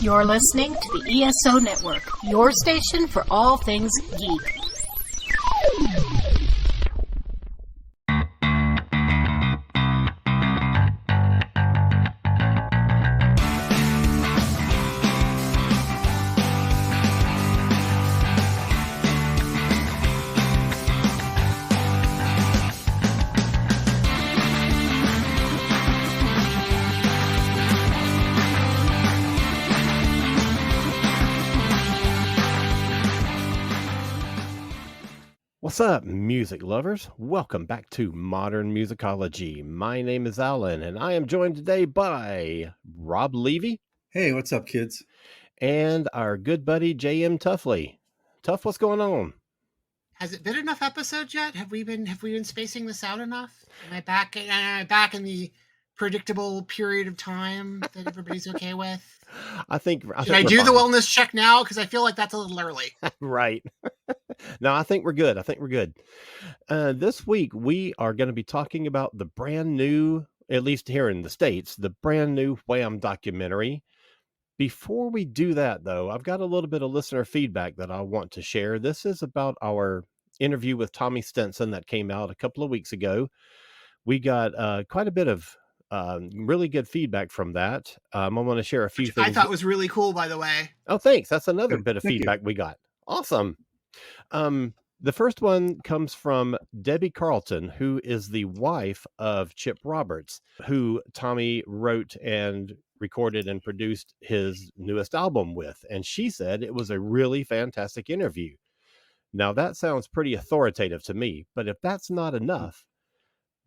You're listening to the ESO Network, your station for all things geek. What's up, music lovers? Welcome back to Modern Musicology. My name is Alan, and I am joined today by Rob Levy. Hey, what's up, kids? And our good buddy, JM Tuffley. Tuff, what's going on? Has it been enough episodes yet? Have we been spacing this out enough? Am I back in the predictable period of time that everybody's okay with? I think Should I do the wellness check now? Because I feel like that's a little early. Right. No, I think we're good. This week, we are going to be talking about the brand new, at least here in the States, the brand new Wham documentary. Before we do that, though, I've got a little bit of listener feedback that I want to share. This is about our interview with Tommy Stinson that came out a couple of weeks ago. We got quite a bit of really good feedback from that. I want to share a few things. I thought was really cool, by the way. Oh, thanks. That's another bit of feedback we got. Awesome. The first one comes from Debbie Carlton, who is the wife of Chip Roberts, who Tommy wrote and recorded and produced his newest album with. And she said it was a really fantastic interview. Now, that sounds pretty authoritative to me, but if that's not enough,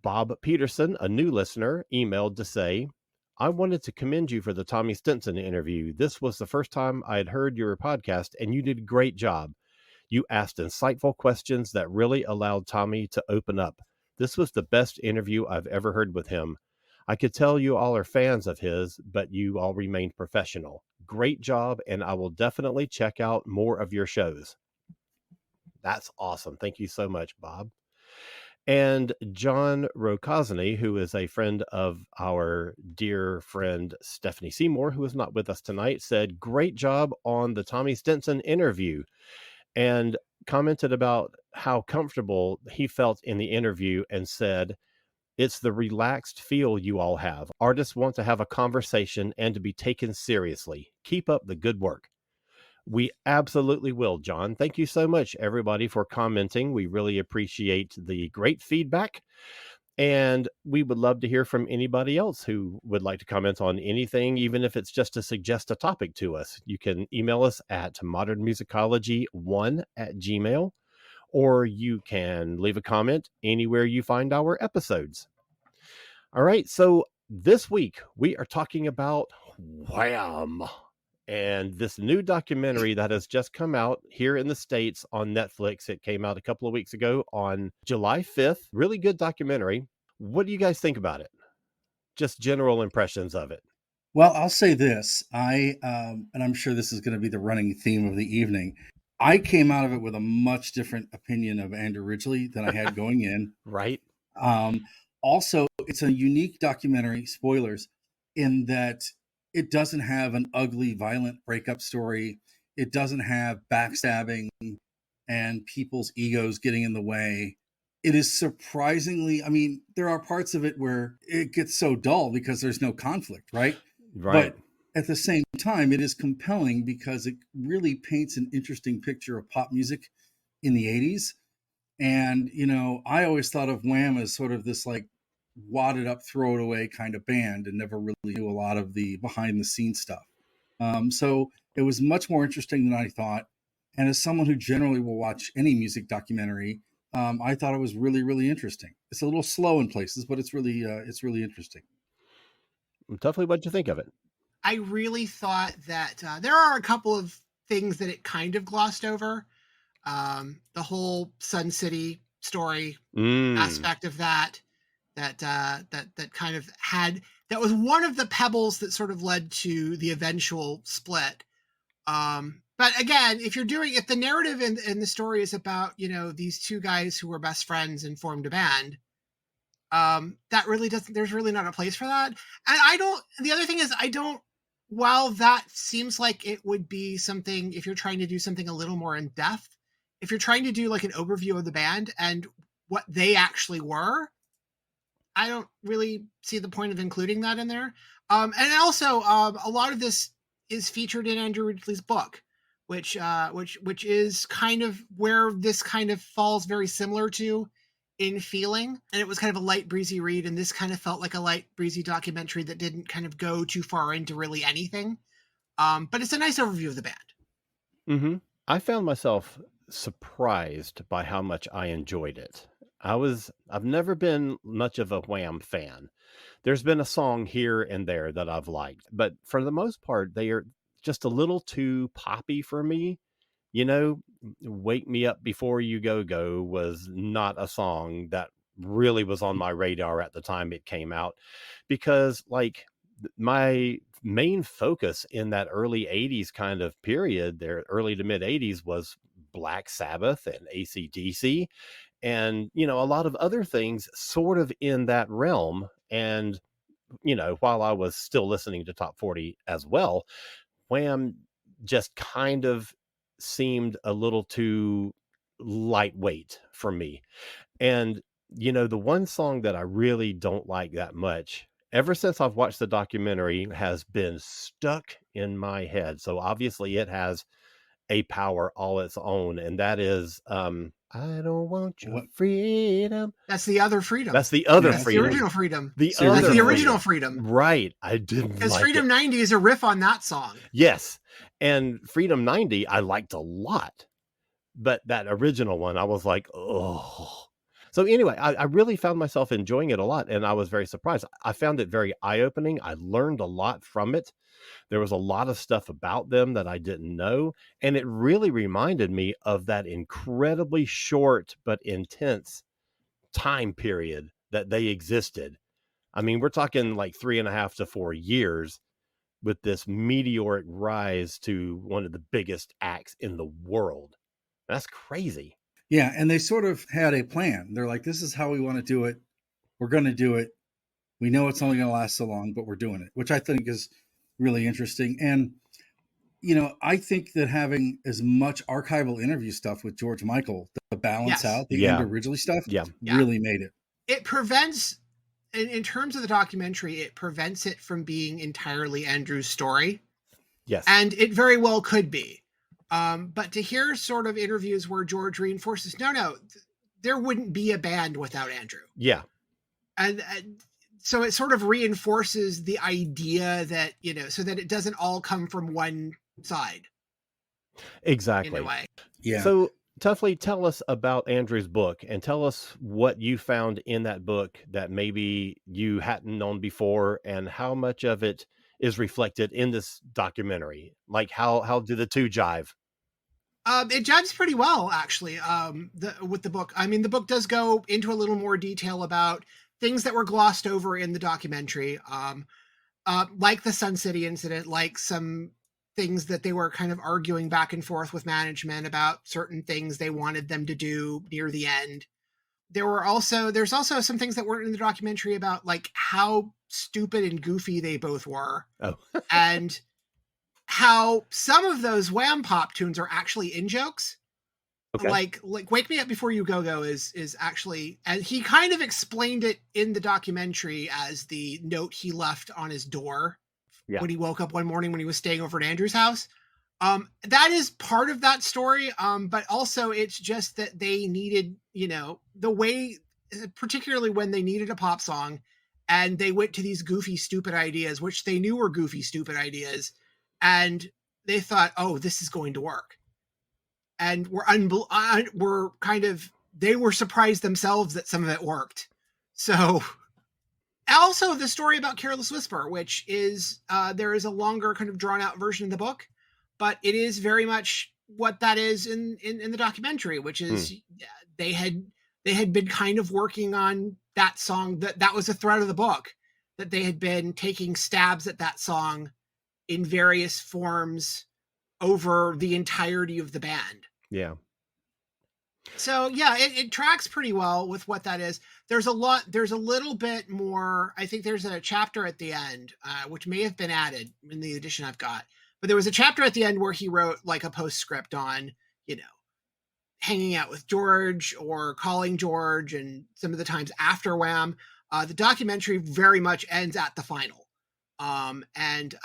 Bob Peterson, a new listener, emailed to say, I wanted to commend you for the Tommy Stinson interview. This was the first time I had heard your podcast, and you did a great job. You asked insightful questions that really allowed Tommy to open up. This was the best interview I've ever heard with him. I could tell you all are fans of his, but you all remained professional. Great job, and I will definitely check out more of your shows. That's awesome. Thank you so much, Bob. And John Rokosny, who is a friend of our dear friend Stephanie Seymour, who is not with us tonight, said, great job on the Tommy Stinson interview, and commented about how comfortable he felt in the interview and said, it's the relaxed feel you all have. Artists want to have a conversation and to be taken seriously. Keep up the good work. We absolutely will, John. Thank you so much, everybody, for commenting. We really appreciate the great feedback. And we would love to hear from anybody else who would like to comment on anything, even if it's just to suggest a topic to us. You can email us at modernmusicology1@gmail.com, or you can leave a comment anywhere you find our episodes. All right, so this week we are talking about Wham! And this new documentary that has just come out here in the States on Netflix. It came out a couple of weeks ago on July 5th. Really good documentary. What do you guys think about it? Just general impressions of it. Well, I'll say this. And I'm sure this is going to be the running theme of the evening. I came out of it with a much different opinion of Andrew Ridgley than I had going in. Right. Also, it's a unique documentary, spoilers, in that it doesn't have an ugly, violent breakup story. It doesn't have backstabbing and people's egos getting in the way. It is surprisingly, I mean, there are parts of it where it gets so dull because there's no conflict, right? Right. But at the same time, it is compelling because it really paints an interesting picture of pop music in the 80s. And, you know, I always thought of Wham as sort of this like wadded up, throw it away kind of band and never really knew a lot of the behind the scenes stuff. So it was much more interesting than I thought. And as someone who generally will watch any music documentary, I thought it was really, really interesting. It's a little slow in places, but it's really interesting. Tuffley, what'd you think of it? I really thought that there are a couple of things that it kind of glossed over. The whole Sun City story aspect of that kind of had, that was one of the pebbles that sort of led to the eventual split. But again, if the narrative in the story is about, you know, these two guys who were best friends and formed a band, that really doesn't, there's really not a place for that. And the other thing is, I don't while that seems like it would be something, if you're trying to do something a little more in depth, if you're trying to do like an overview of the band and what they actually were, I don't really see the point of including that in there. And also, a lot of this is featured in Andrew Ridgley's book, which is kind of where this kind of falls very similar to in feeling. And it was kind of a light, breezy read, and this kind of felt like a light, breezy documentary that didn't kind of go too far into really anything. But it's a nice overview of the band. Mm-hmm. I found myself surprised by how much I enjoyed it. I've never been much of a Wham fan. There's been a song here and there that I've liked, but for the most part, they are just a little too poppy for me. You know, Wake Me Up Before You Go Go was not a song that really was on my radar at the time it came out, because like my main focus in that early 80s kind of period, their early to mid 80s, was Black Sabbath and AC/DC, and a lot of other things sort of in that realm. And while I was still listening to top 40 as well, Wham just kind of seemed a little too lightweight for me. And the one song that I really don't like that much ever since I've watched the documentary has been stuck in my head. So obviously it has a power all its own, and that is I don't want your freedom. That's the other freedom. That's the other That's freedom. the original freedom. That's the original freedom. Right. I didn't because like Freedom it. 90 is a riff on that song. Yes. And Freedom 90 I liked a lot, but that original one I was like, oh. So anyway, I really found myself enjoying it a lot, and I was very surprised. I found it very eye-opening. I learned a lot from it. There was a lot of stuff about them that I didn't know, and it really reminded me of that incredibly short but intense time period that they existed. I mean, we're talking like 3.5 to 4 years with this meteoric rise to one of the biggest acts in the world. That's crazy. Yeah, and they sort of had a plan. They're like, this is how we want to do it. We're going to do it. We know it's only going to last so long, but we're doing it, which I think is really interesting. And, I think that having as much archival interview stuff with George Michael to balance out the Andrew Ridgley stuff really made it. It prevents, in terms of the documentary, it prevents it from being entirely Andrew's story. Yes. And it very well could be. But to hear sort of interviews where George reinforces, no, there wouldn't be a band without Andrew. Yeah. And so it sort of reinforces the idea that, so that it doesn't all come from one side. Exactly. In a way. Yeah. So Tuffley, tell us about Andrew's book and tell us what you found in that book that maybe you hadn't known before, and how much of it is reflected in this documentary. Like how do the two jive? It jives pretty well, actually, with the book. I mean, the book does go into a little more detail about things that were glossed over in the documentary, like the Sun City incident, like some things that they were kind of arguing back and forth with management about certain things they wanted them to do near the end. There's also some things that weren't in the documentary about like how stupid and goofy they both were. Oh. And how some of those Wham pop tunes are actually in-jokes. Okay. Like Wake Me Up Before You Go Go is actually, and he kind of explained it in the documentary as the note he left on his door when he woke up one morning when he was staying over at Andrew's house. That is part of that story. But also it's just that they needed, the way, particularly when they needed a pop song and they went to these goofy, stupid ideas, which they knew were goofy, stupid ideas. And they thought, oh, this is going to work. And they were surprised themselves that some of it worked. So also the story about Careless Whisper, which is, there is a longer kind of drawn out version of the book, but it is very much what that is in the documentary, which is they had been kind of working on that song. That was a thread of the book, that they had been taking stabs at that song in various forms over the entirety of the band. Yeah. So yeah, it tracks pretty well with what that is. There's a little bit more. I think there's a chapter at the end, which may have been added in the edition I've got. But there was a chapter at the end where he wrote like a postscript on, hanging out with George or calling George, and some of the times after Wham. The documentary very much ends at the final. And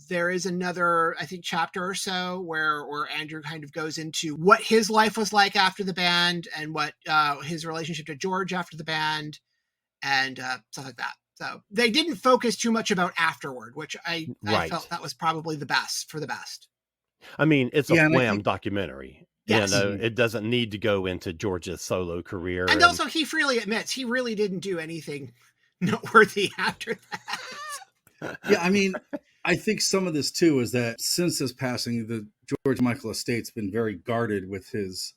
there is another, I think, chapter or so where Andrew kind of goes into what his life was like after the band, and what his relationship to George after the band, and stuff like that. So they didn't focus too much about afterward, which I felt that was probably the best. I mean, it's a Wham think, documentary. Yes. It doesn't need to go into George's solo career. And also, he freely admits he really didn't do anything noteworthy after that. Yeah, I mean, I think some of this too is that since his passing, the George Michael estate's been very guarded with his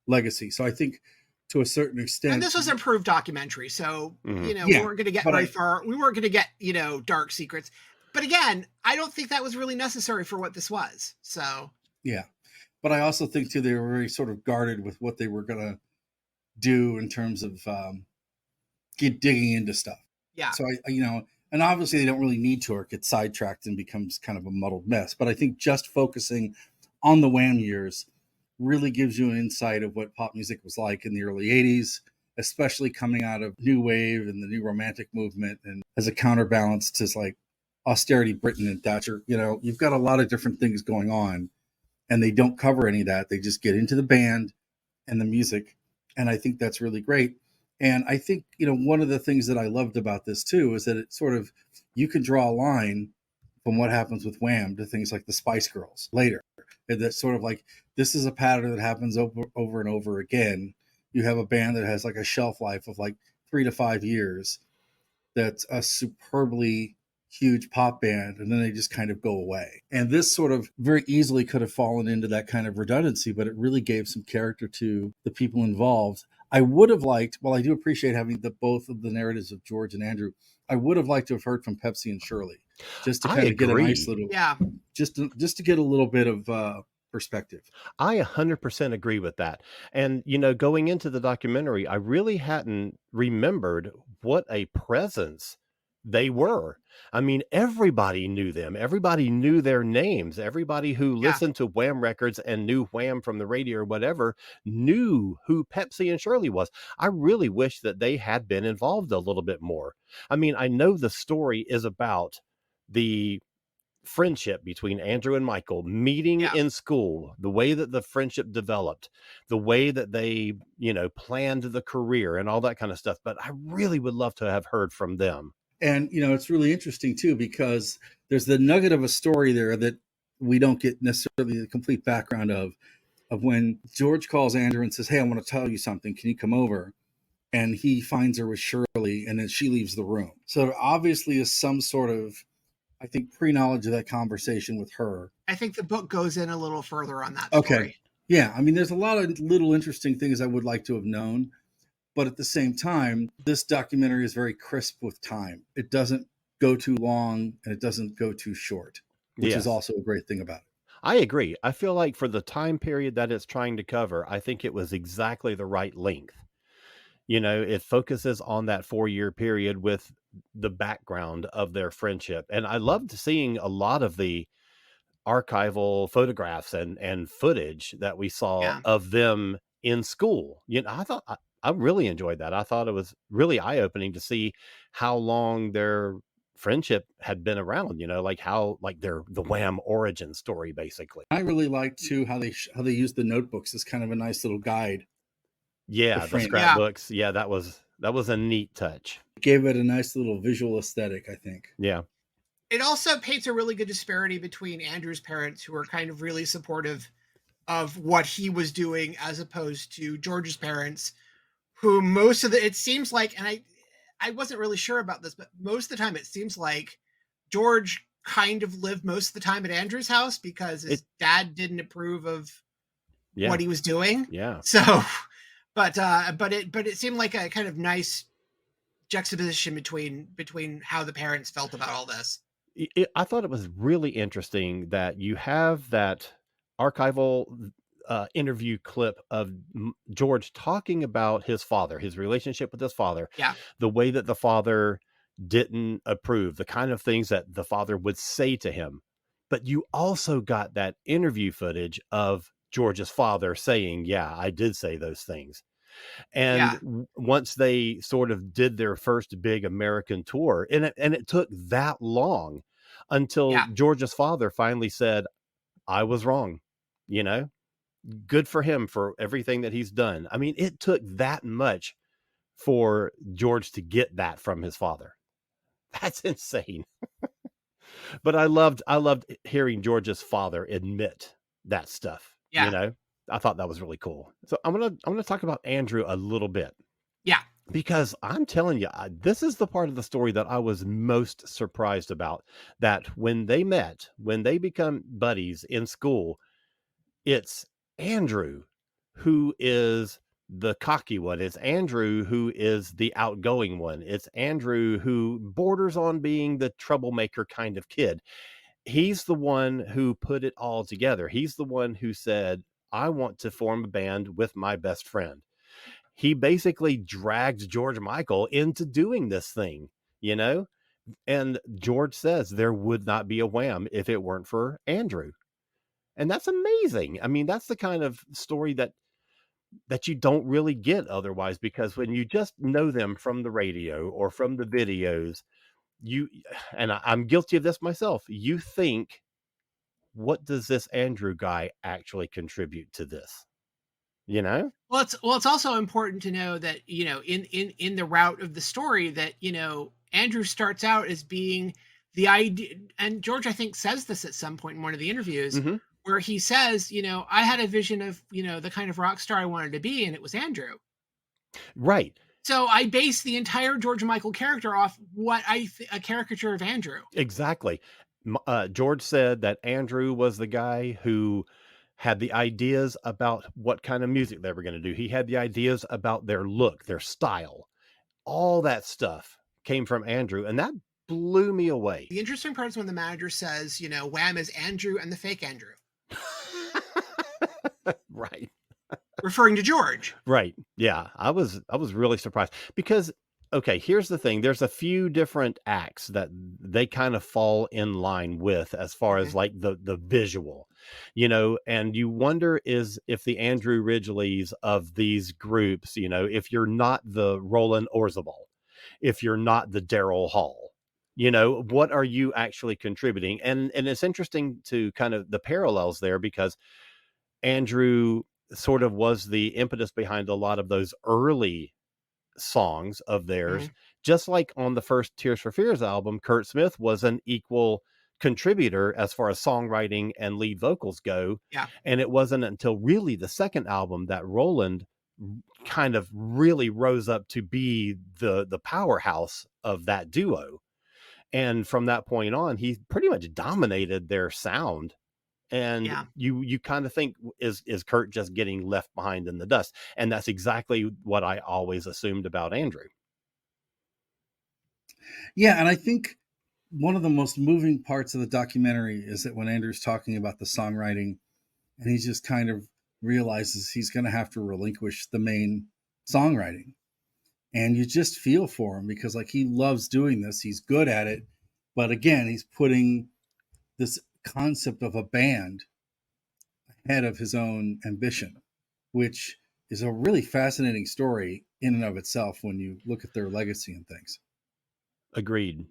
legacy. So I think to a certain extent, and this was improved documentary, so we weren't going to get very far. We weren't going to get dark secrets, but again, I don't think that was really necessary for what this was. So yeah, but I also think too they were very sort of guarded with what they were going to do in terms of digging into stuff. Yeah. So I and obviously they don't really need to, or it gets sidetracked and becomes kind of a muddled mess. But I think just focusing on the Wham years really gives you an insight of what pop music was like in the early 80s, especially coming out of New Wave and the New Romantic movement, and as a counterbalance to like austerity Britain and Thatcher. You've got a lot of different things going on, and they don't cover any of that. They just get into the band and the music. And I think that's really great. And I think, one of the things that I loved about this too is that it sort of, you can draw a line from what happens with Wham to things like the Spice Girls later. And that's sort of like, this is a pattern that happens over and over again. You have a band that has like a shelf life of like 3 to 5 years. That's a superbly huge pop band, and then they just kind of go away. And this sort of very easily could have fallen into that kind of redundancy, but it really gave some character to the people involved. I would have liked, while I do appreciate having both of the narratives of George and Andrew, I would have liked to have heard from Pepsi and Shirley, just to kind of get a nice little, just to get a little bit of perspective. I 100% agree with that. And, going into the documentary, I really hadn't remembered what a presence they were. I mean, everybody knew them. Everybody knew their names. Everybody who listened to Wham records and knew Wham from the radio or whatever knew who Pepsi and Shirley was. I really wish that they had been involved a little bit more. I mean, I know the story is about the friendship between Andrew and Michael meeting in school, the way that the friendship developed, the way that they, planned the career and all that kind of stuff. But I really would love to have heard from them. And, it's really interesting, too, because there's the nugget of a story there that we don't get necessarily the complete background of when George calls Andrew and says, hey, I want to tell you something. Can you come over? And he finds her with Shirley, and then she leaves the room. So there obviously is some sort of, I think, pre-knowledge of that conversation with her. I think the book goes in a little further on that story. Okay. Yeah. I mean, there's a lot of little interesting things I would like to have known. But at the same time, this documentary is very crisp with time. It doesn't go too long, and it doesn't go too short, which is also a great thing about it. I agree. I feel like for the time period that it's trying to cover, I think it was exactly the right length. It focuses on that 4-year period with the background of their friendship. And I loved seeing a lot of the archival photographs and footage that we saw of them in school. I really enjoyed that. I thought it was really eye-opening to see how long their friendship had been around, the Wham origin story, basically. I really liked too how they used the notebooks as kind of a nice little guide. Yeah, the scrapbooks. Yeah, that was a neat touch. It gave it a nice little visual aesthetic, I think. Yeah. It also paints a really good disparity between Andrew's parents, who were kind of really supportive of what he was doing, as opposed to George's parents, who it seems like, and I wasn't really sure about this, but most of the time it seems like George kind of lived most of the time at Andrew's house because his dad didn't approve of what he was doing. Yeah. So, but it seemed like a kind of nice juxtaposition between how the parents felt about all this. I thought it was really interesting that you have that archival interview clip of George talking about his father, his relationship with his father, Yeah. the way that the father didn't approve, the kind of things that the father would say to him. But you also got that interview footage of George's father saying, yeah, I did say those things. And Yeah. once they sort of did their first big American tour, and it took that long until Yeah. George's father finally said, I was wrong, you know, good for him for everything that he's done. I mean, it took that much for George to get that from his father. That's insane. But I loved hearing George's father admit that stuff, you Yeah. know. I thought that was really cool. So I'm going to talk about Andrew a little bit. Yeah. Because I'm telling you, this is the part of the story that I was most surprised about, that when they met, when they become buddies in school, it's Andrew who is the cocky one. It's Andrew who is the outgoing one. It's Andrew who borders on being the troublemaker kind of kid. He's the one who put it all together. He's the one who said, I want to form a band with my best friend. He basically dragged George Michael into doing this thing, you know? And George says there would not be a Wham if it weren't for Andrew. And that's amazing. I mean, that's the kind of story that you don't really get otherwise, because when you just know them from the radio or from the videos, I'm guilty of this myself. You think, what does this Andrew guy actually contribute to this? You know? Well, it's also important to know that, you know, in the route of the story that, you know, Andrew starts out as being the idea, and George, I think, says this at some point in one of the interviews, Mm-hmm. where he says, you know, I had a vision of, you know, the kind of rock star I wanted to be, and it was Andrew. Right. So I base the entire George Michael character off what a caricature of Andrew. Exactly. George said that Andrew was the guy who had the ideas about what kind of music they were going to do. He had the ideas about their look, their style. All that stuff came from Andrew, and that blew me away. The interesting part is when the manager says, you know, Wham is Andrew and the fake Andrew. Right. Referring to George. Right. Yeah. I was really surprised because, okay, here's the thing. There's a few different acts that they kind of fall in line with as far as like the visual, you know, and you wonder if the Andrew Ridgleys of these groups, you know, if you're not the Roland Orzabal, if you're not the Daryl Hall, you know, what are you actually contributing? And it's interesting to kind of the parallels there, because Andrew sort of was the impetus behind a lot of those early songs of theirs. Just like on the first Tears for Fears album, Kurt Smith was an equal contributor as far as songwriting and lead vocals go. Yeah. And it wasn't until really the second album that Roland kind of really rose up to be the powerhouse of that duo. And from that point on, he pretty much dominated their sound. And you kind of think, is Kurt just getting left behind in the dust? And that's exactly what I always assumed about Andrew. Yeah, and I think one of the most moving parts of the documentary is that when Andrew's talking about the songwriting, and he just kind of realizes he's going to have to relinquish the main songwriting. And you just feel for him, because like he loves doing this, he's good at it, but again, he's putting this concept of a band ahead of his own ambition, which is a really fascinating story in and of itself when you look at their legacy and things. Agreed.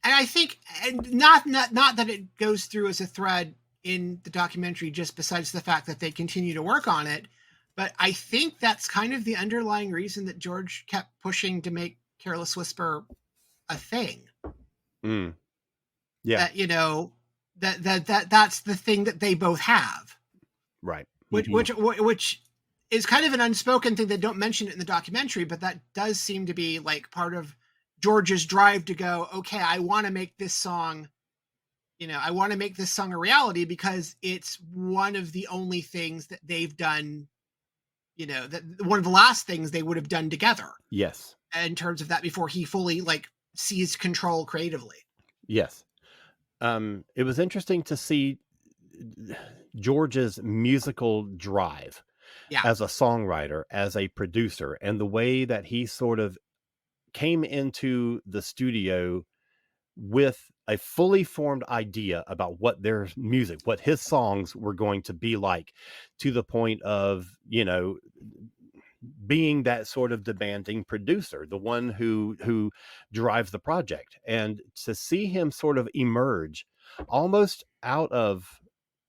And I think, and not that it goes through as a thread in the documentary, just besides the fact that they continue to work on it, but I think that's kind of the underlying reason that George kept pushing to make Careless Whisper a thing. Yeah. That, you know, that's the thing that they both have. Right. Which is kind of an unspoken thing. They don't mention it in the documentary, but that does seem to be like part of George's drive to go, okay, I want to make this song, you know, I want to make this song a reality, because it's one of the only things that they've done, you know, that one of the last things they would have done together. Yes. In terms of that, before he fully like seized control creatively. Yes. It was interesting to see George's musical drive Yeah. as a songwriter, as a producer, and the way that he sort of came into the studio with a fully formed idea about what their music, what his songs were going to be like, to the point of, being that sort of demanding producer, the one who drives the project. And to see him sort of emerge almost out of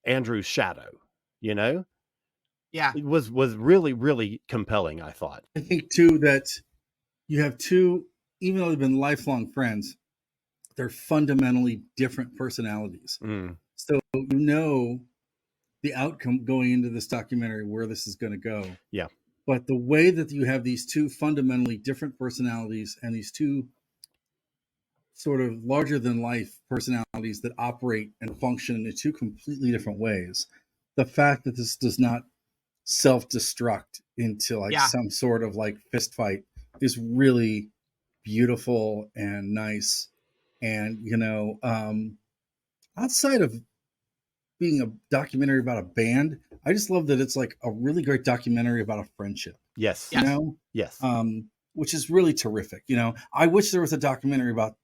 Andrew's shadow, Yeah. it was really, really compelling, I thought. I think too that you have two, even though they've been lifelong friends, they're fundamentally different personalities. So the outcome going into this documentary, where this is going to go. Yeah. But the way that you have these two fundamentally different personalities and these two sort of larger than life personalities that operate and function in two completely different ways, the fact that this does not self-destruct into like some sort of like fist fight is really beautiful and nice. And, outside of being a documentary about a band, I just love that it's like a really great documentary about a friendship. Yes. Yes. Which is really terrific. I wish there was a documentary about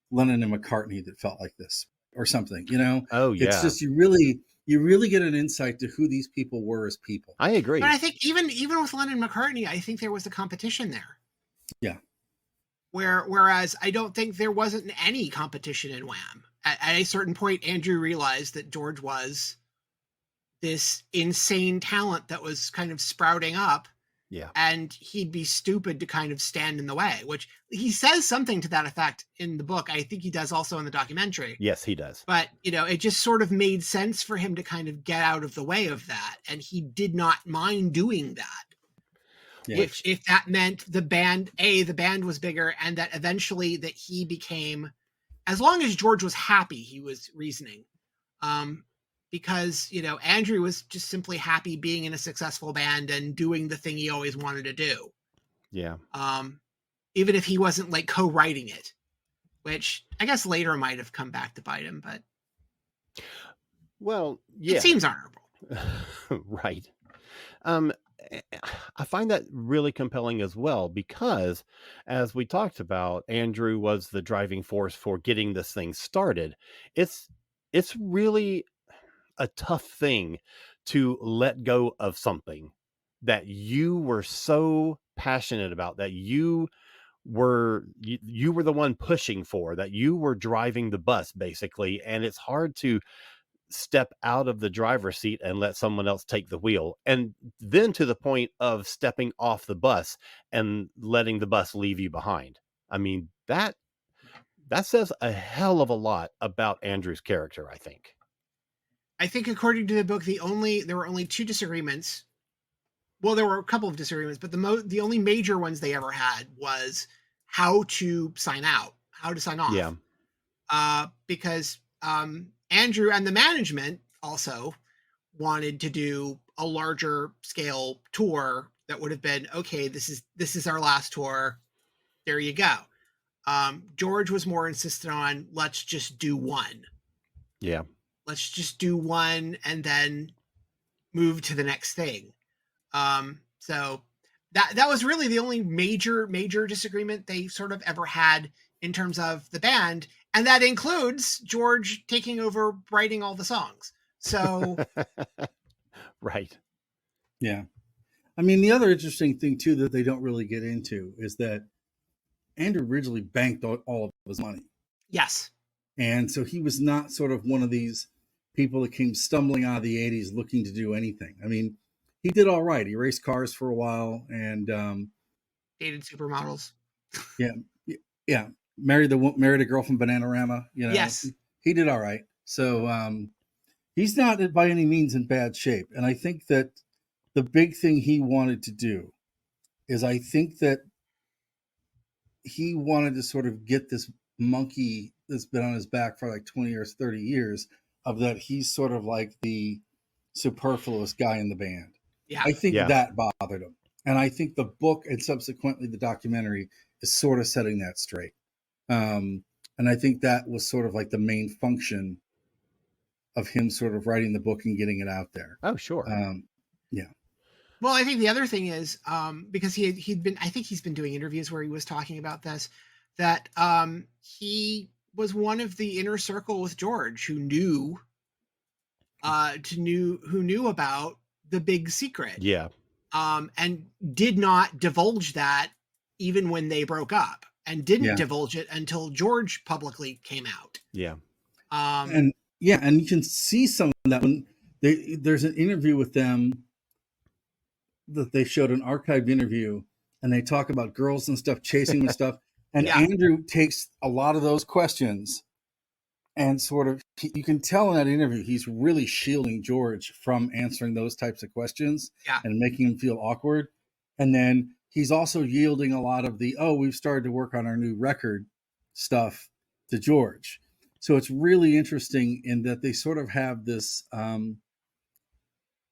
Lennon and McCartney that felt like this or something, Oh yeah. It's just, you really get an insight to who these people were as people. I agree. But I think even with Lennon and McCartney, I think there was a competition there. Yeah. Whereas I don't think there wasn't any competition in Wham. At a certain point, Andrew realized that George was this insane talent that was kind of sprouting up. Yeah. And he'd be stupid to kind of stand in the way, which he says something to that effect in the book. I think he does also in the documentary. Yes, he does. But, it just sort of made sense for him to kind of get out of the way of that. And he did not mind doing that. Yeah. If that meant the band was bigger, and that eventually that he became, as long as George was happy, he was reasoning. Because, Andrew was just simply happy being in a successful band and doing the thing he always wanted to do. Yeah. Even if he wasn't like co-writing it, which I guess later might have come back to bite him, but. Well, yeah. It seems honorable. Right. I find that really compelling as well, because as we talked about, Andrew was the driving force for getting this thing started. It's really a tough thing to let go of something that you were so passionate about, that you were the one pushing for, that you were driving the bus basically. And it's hard to step out of the driver's seat and let someone else take the wheel. And then to the point of stepping off the bus and letting the bus leave you behind. I mean, that says a hell of a lot about Andrew's character, I think. I think according to the book, there were only two disagreements. Well, there were a couple of disagreements, but the only major ones they ever had was how to sign off. Yeah. Because Andrew and the management also wanted to do a larger scale tour that would have been, okay, this is our last tour. There you go. George was more insistent on, let's just do one. Yeah. Let's just do one and then move to the next thing. So that was really the only major disagreement they sort of ever had in terms of the band. And that includes George taking over writing all the songs. So. Right. Yeah. I mean, the other interesting thing too, that they don't really get into, is that Andrew Ridgley banked all of his money. Yes. And so he was not sort of one of these people that came stumbling out of the 80s looking to do anything. I mean, he did all right. He raced cars for a while and dated supermodels. Yeah. Married a girl from Bananarama. Yes. He did all right. So he's not by any means in bad shape. And I think that the big thing he wanted to do is, I think that he wanted to sort of get this monkey that's been on his back for like 20 or 30 years, of that he's sort of like the superfluous guy in the band. Yeah. I think that bothered him. And I think the book and subsequently the documentary is sort of setting that straight. And I think that was sort of like the main function of him sort of writing the book and getting it out there. Oh, sure. Yeah. Well, I think the other thing is because he'd been, I think he's been doing interviews where he was talking about this, that he was one of the inner circle with George who knew about the big secret. Yeah. And did not divulge that even when they broke up, and didn't divulge it until George publicly came out. Yeah. And you can see some of that when there's an interview with them that they showed, an archived interview, and they talk about girls and stuff, chasing and stuff. And Andrew takes a lot of those questions and sort of, you can tell in that interview, he's really shielding George from answering those types of questions and making him feel awkward. And then he's also yielding a lot of the, we've started to work on our new record stuff to George. So it's really interesting in that they sort of have this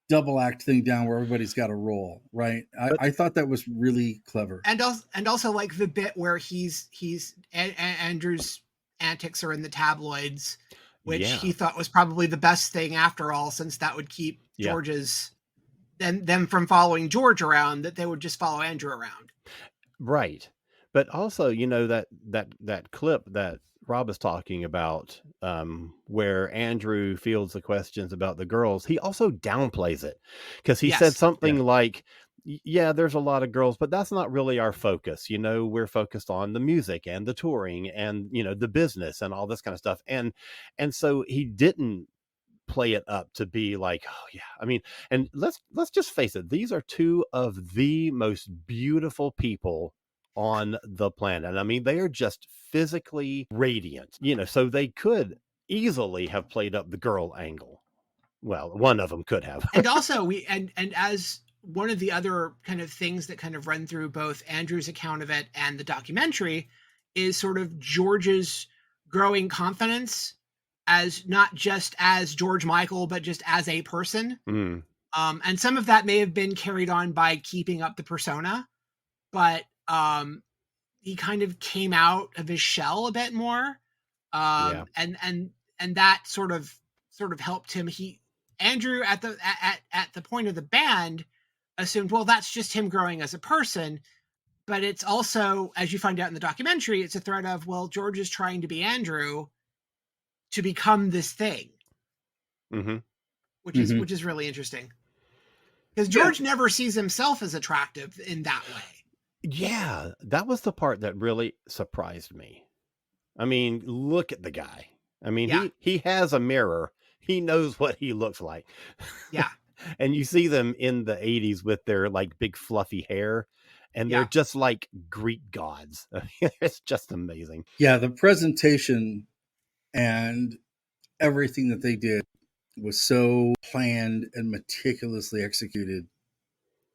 double act thing down where everybody's got a role, right? I thought that was really clever. And also like the bit where Andrew's antics are in the tabloids, which he thought was probably the best thing after all, since that would keep George's them from following George around, that they would just follow Andrew around. Right. But also, that clip that Rob is talking about, where Andrew fields the questions about the girls, he also downplays it, because he said something like, there's a lot of girls, but that's not really our focus. We're focused on the music and the touring and, the business and all this kind of stuff. And so he didn't play it up to be like, and let's just face it. These are two of the most beautiful people on the planet. I mean, they are just physically radiant, so they could easily have played up the girl angle. Well, one of them could have. And also and as one of the other kind of things that kind of run through both Andrew's account of it and the documentary is sort of George's growing confidence as not just as George Michael, but just as a person. And some of that may have been carried on by keeping up the persona, but he kind of came out of his shell a bit more. And that sort of helped him. Andrew at the point of the band assumed, well, that's just him growing as a person. But it's also, as you find out in the documentary, it's a thread of, well, George is trying to be Andrew to become this thing, which is really interesting, because George never sees himself as attractive in that way. Yeah, that was the part that really surprised me. I mean, look at the guy. I mean, he has a mirror. He knows what he looks like. Yeah. And you see them in the 80s with their like big fluffy hair, and they're just like Greek gods. It's just amazing. Yeah, the presentation and everything that they did was so planned and meticulously executed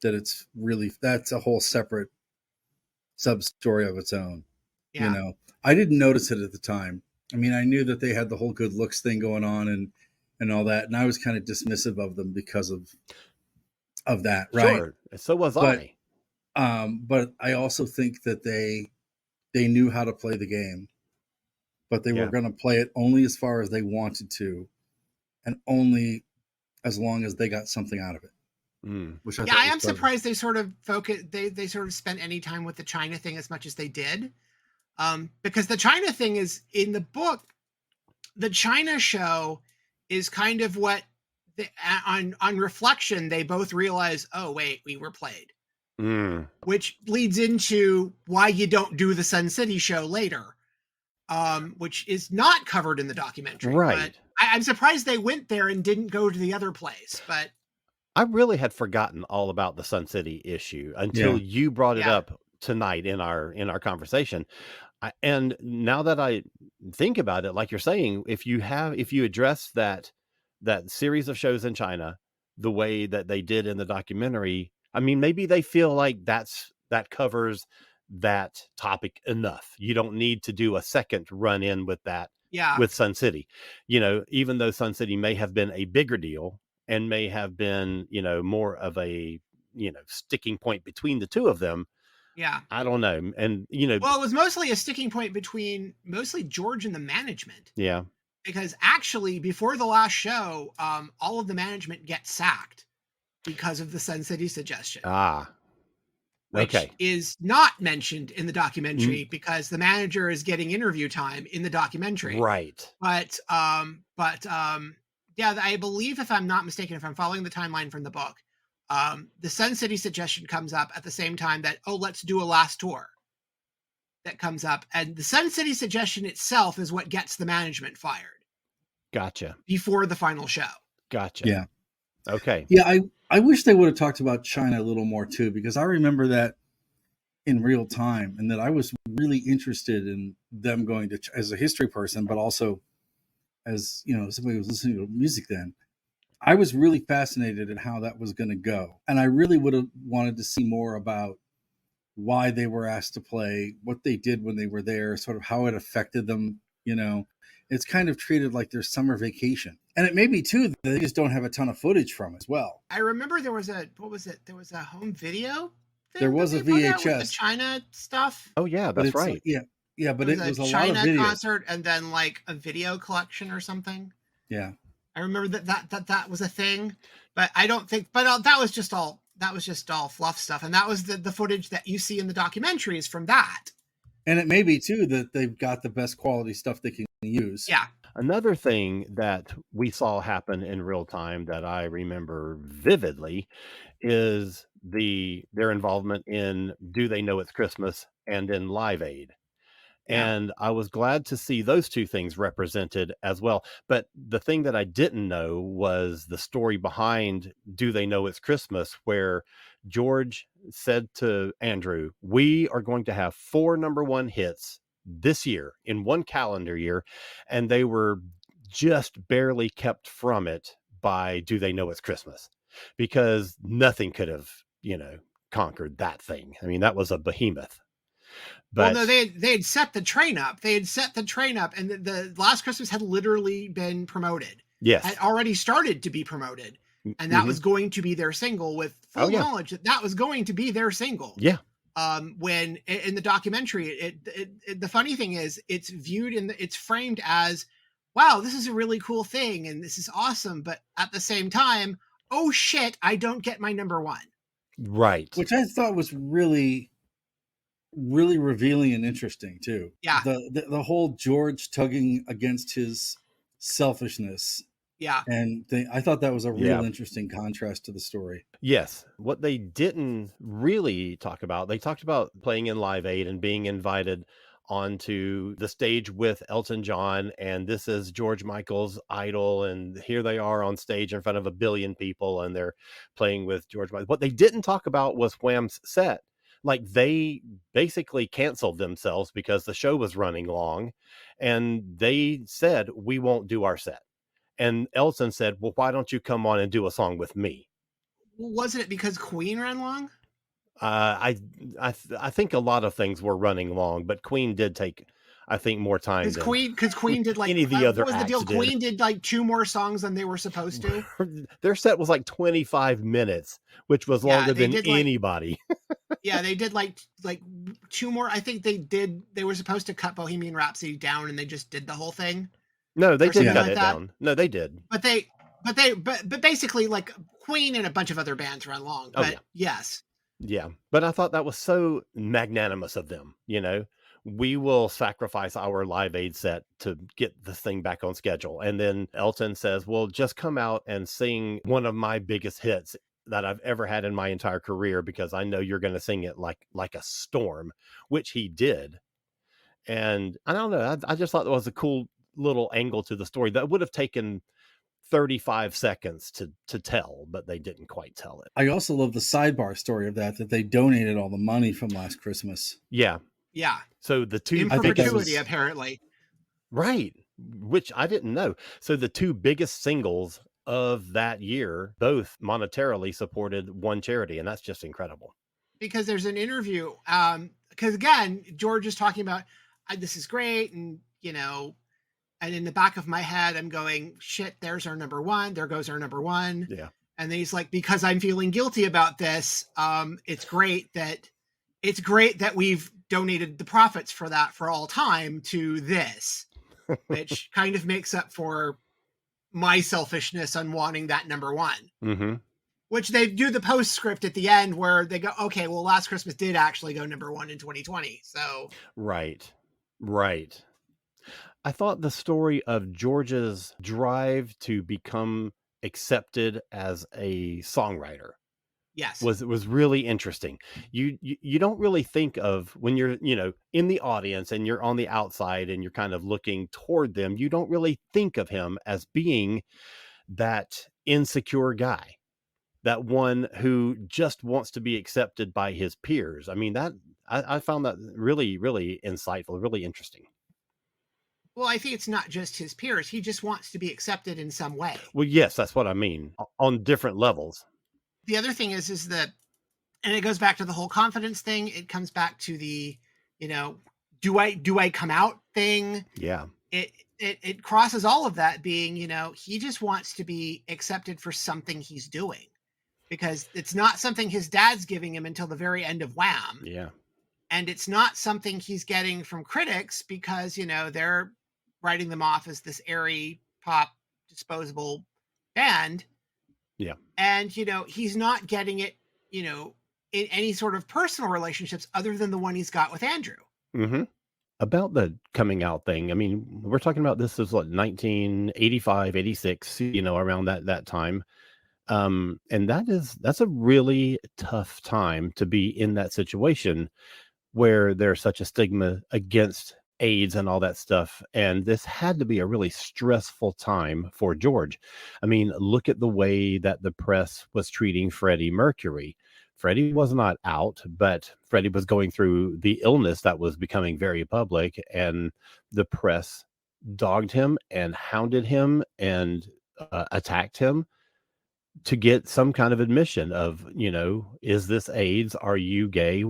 that that's a whole separate sub story of its own. I didn't notice it at the time. I mean, I knew that they had the whole good looks thing going on and all that, and I was kind of dismissive of them because of that, right? Sure. So was I. But I also think that they knew how to play the game, but they were going to play it only as far as they wanted to, and only as long as they got something out of it. Which I am surprised they sort of they sort of spent any time with the China thing as much as they did, because the China thing is in the book. The China show is kind of what on reflection they both realize. Oh wait, we were played. Which leads into why you don't do the Sun City show later, which is not covered in the documentary. Right. But I'm surprised they went there and didn't go to the other place. But I really had forgotten all about the Sun City issue until you brought it up tonight in our conversation. And now that I think about it, like you're saying, if you address that series of shows in China the way that they did in the documentary, I mean, maybe they feel like that covers that topic enough. You don't need to do a second run in with that with Sun City. Even though Sun City may have been a bigger deal and may have been, more of a, sticking point between the two of them. Yeah. I don't know. And, well, it was mostly a sticking point between mostly George and the management. Yeah. because actually before the last show, all of the management gets sacked because of the Sun City suggestion. Which Okay. is not mentioned in the documentary because the manager is getting interview time in the documentary. Right. But yeah, I believe, if I'm not mistaken, if I'm following the timeline from the book, the Sun City suggestion comes up at the same time that, let's do a last tour. That comes up, and the Sun City suggestion itself is what gets the management fired. Gotcha. Before the final show. Gotcha. Yeah. Okay. Yeah, I wish they would have talked about China a little more too, because I remember that in real time, and that I was really interested in them going to, as a history person, but also as, somebody who was listening to music then. I was really fascinated at how that was going to go. And I really would have wanted to see more about why they were asked to play, what they did when they were there, sort of how it affected them. It's kind of treated like their summer vacation. And it may be too that they just don't have a ton of footage from as well. I remember there was a home video thing. There was a VHS. With the China stuff. Oh yeah, that's right. Yeah, but it was a China lot of videos. concert and then like a video collection or something. Yeah. I remember that was a thing, but I don't think, that was just all fluff stuff. And that was the footage that you see in the documentaries from that. And it may be too that they've got the best quality stuff they can use. Yeah. Another thing that we saw happen in real time that I remember vividly is their involvement in Do They Know It's Christmas and in Live Aid. And I was glad to see those two things represented as well. But the thing that I didn't know was the story behind Do They Know It's Christmas, where George said to Andrew, we are going to have 4 #1 hits this year in one calendar year. And they were just barely kept from it by Do They Know It's Christmas, because nothing could have, conquered that thing. I mean, that was a behemoth. But no, they had set the train up. And the Last Christmas had literally been promoted. Yes. Had already started to be promoted. And that was going to be their single, with full knowledge that was going to be their single. Yeah. When in the documentary, the funny thing is, it's viewed it's framed as, wow, this is a really cool thing and this is awesome. But at the same time, oh shit, I don't get my #1. Right. Which I thought was really, really revealing and interesting too. Yeah. The whole George tugging against his selfishness. Yeah. And I thought that was a real interesting contrast to the story. Yes. What they didn't really talk about, they talked about playing in Live Aid and being invited onto the stage with Elton John. And this is George Michael's idol. And here they are on stage in front of 1 billion people and they're playing with George Michael. What they didn't talk about was Wham's set. Like, they basically canceled themselves because the show was running long, and they said, we won't do our set. And Elton said, well, why don't you come on and do a song with me? Wasn't it because Queen ran long? I think a lot of things were running long, but Queen did take, I think, more time. Because Queen did like any of the other what was the deal? acts Queen did like 2 more songs than they were supposed to. Their set was like 25 minutes, which was longer than anybody. Yeah, they did like 2 more. I think they were supposed to cut Bohemian Rhapsody down, and they just did the whole thing. No, they did cut it down. No, they did. But basically, like, Queen and a bunch of other bands ran long. But yes. Yeah. But I thought that was so magnanimous of them. We will sacrifice our Live Aid set to get this thing back on schedule. And then Elton says, well, just come out and sing one of my biggest hits that I've ever had in my entire career, because I know you're going to sing it like a storm, which he did. And I don't know. I just thought that was a cool little angle to the story that would have taken 35 seconds to tell, but they didn't quite tell it. I also love the sidebar story of that they donated all the money from Last Christmas. Yeah. Yeah. So the two in perpetuity, apparently. Right. Which I didn't know. So the 2 biggest singles of that year, both monetarily supported one charity. And that's just incredible. Because there's an interview. Because again, George is talking about, this is great. And, and in the back of my head, I'm going, shit, there's our #1. There goes our #1. Yeah. And then he's like, because I'm feeling guilty about this. It's great that we've donated the profits for that for all time to this. which kind of makes up for my selfishness on wanting that number one. Mm-hmm. Which they do the postscript at the end where they go, okay, well, Last Christmas did actually go number one in 2020. So Right. I thought the story of George's drive to become accepted as a songwriter yes, was really interesting. You don't really think of, when you're, in the audience and you're on the outside and you're kind of looking toward them, you don't really think of him as being that insecure guy, that one who just wants to be accepted by his peers. I mean, that I found that really, really insightful, really interesting. well, I think it's not just his peers. He just wants to be accepted in some way. Well, yes, that's what I mean, on different levels. The other thing is that, and it goes back to the whole confidence thing. It comes back to the, do I come out thing? Yeah. It crosses all of that, being, he just wants to be accepted for something he's doing, because it's not something his dad's giving him until the very end of Wham. Yeah. And it's not something he's getting from critics because, they're writing them off as this airy pop disposable band. Yeah. And, he's not getting it, in any sort of personal relationships other than the one he's got with Andrew. Mm-hmm. About the coming out thing, I mean, we're talking about this is what, 1985, 86, around that time. And that's a really tough time to be in that situation where there's such a stigma against AIDS and all that stuff. And this had to be a really stressful time for George. I mean, look at the way that the press was treating Freddie Mercury. Freddie was not out, but Freddie was going through the illness that was becoming very public, and the press dogged him and hounded him and attacked him to get some kind of admission of, is this AIDS? Are you gay?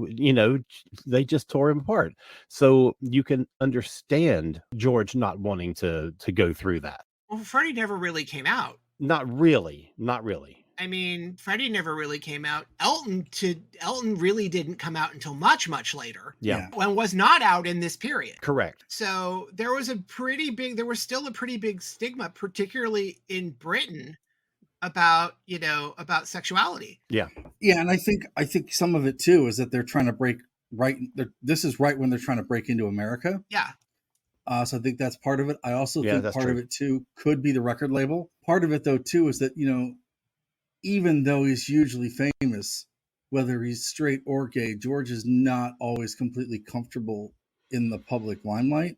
They just tore him apart. So you can understand George not wanting to go through that. Well, Freddie never really came out. Not really. I mean, Freddie never really came out. Elton really didn't come out until much, much later. Yeah. And was not out in this period. Correct. So there was still a pretty big stigma, particularly in Britain, about sexuality. Yeah. Yeah, and I think some of it too is that they're trying to break this is right when they're trying to break into America. Yeah. So I think that's part of it. I also think part true. of it too could be the record label. Part of it though too is that, even though he's hugely famous, whether he's straight or gay, George is not always completely comfortable in the public limelight.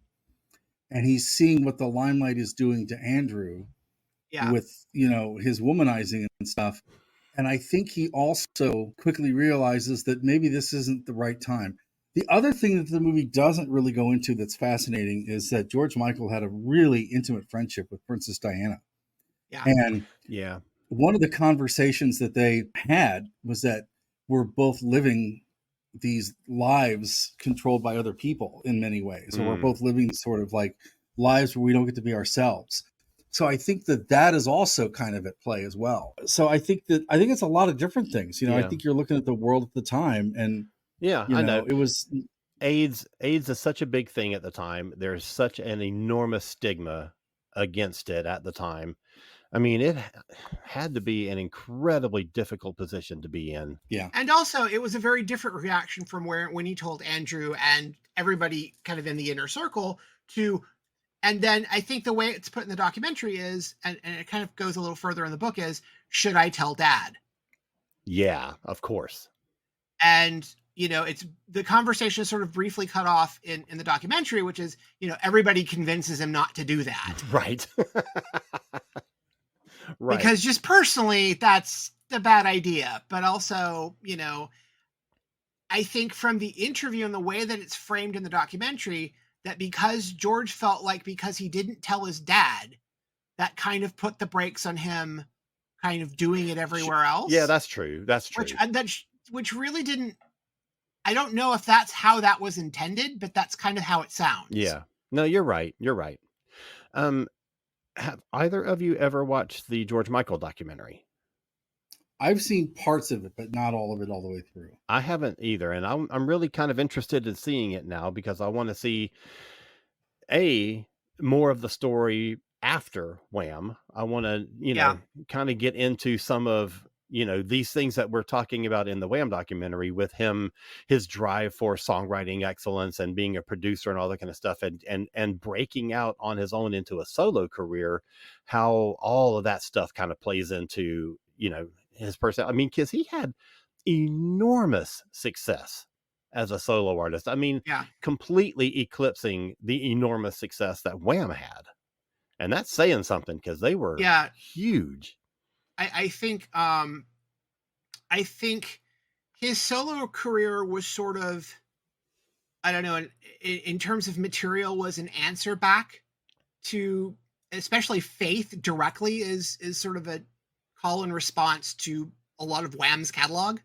And he's seeing what the limelight is doing to Andrew. Yeah. With, his womanizing and stuff. And I think he also quickly realizes that maybe this isn't the right time. The other thing that the movie doesn't really go into that's fascinating is that George Michael had a really intimate friendship with Princess Diana. Yeah. And yeah, one of the conversations that they had was that we're both living these lives controlled by other people in many ways. So we're both living sort of like lives where we don't get to be ourselves. So I think that is also kind of at play as well. So I think it's a lot of different things. I think you're looking at the world at the time, and I know it was AIDS is such a big thing at the time. There's such an enormous stigma against it at the time. I mean, it had to be an incredibly difficult position to be in. Yeah. And also it was a very different reaction from when he told Andrew and everybody kind of in the inner circle to. And then I think the way it's put in the documentary is, and it kind of goes a little further in the book, is, should I tell Dad? Yeah, of course. And, it's the conversation is sort of briefly cut off in the documentary, which is, everybody convinces him not to do that. Right. Right. Because just personally, that's a bad idea. But also, I think from the interview and the way that it's framed in the documentary, that because George felt like because he didn't tell his dad, that kind of put the brakes on him kind of doing it everywhere else. Yeah, that's true. That's true. Which really didn't, I don't know if that's how that was intended, but that's kind of how it sounds. Yeah. No, you're right. You're right. Have either of you ever watched the George Michael documentary? I've seen parts of it, but not all of it all the way through. I haven't either, and I'm really kind of interested in seeing it now because I want to see more of the story after Wham. I want to, kind of get into some of, these things that we're talking about in the Wham documentary with him, his drive for songwriting excellence and being a producer and all that kind of stuff, and breaking out on his own into a solo career, how all of that stuff kind of plays into, his person. I mean, because he had enormous success as a solo artist. I mean, completely eclipsing the enormous success that Wham had. And that's saying something, because they were huge. I think his solo career was sort of, I don't know, in terms of material, was an answer back to, especially Faith directly is sort of a call and response to a lot of Wham's catalog.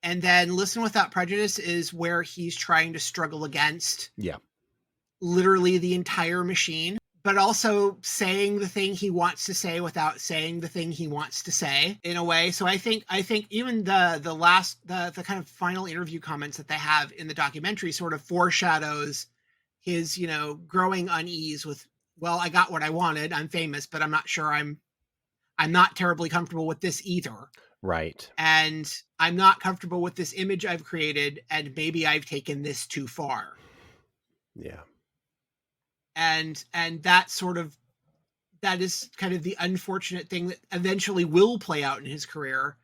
And then Listen Without Prejudice is where he's trying to struggle against literally the entire machine, but also saying the thing he wants to say without saying the thing he wants to say, in a way. So I think even the kind of final interview comments that they have in the documentary sort of foreshadows his, growing unease with, well, I got what I wanted, I'm famous, but I'm not sure I'm not terribly comfortable with this either. Right. And I'm not comfortable with this image I've created, and maybe I've taken this too far. Yeah. And that is kind of the unfortunate thing that eventually will play out in his career,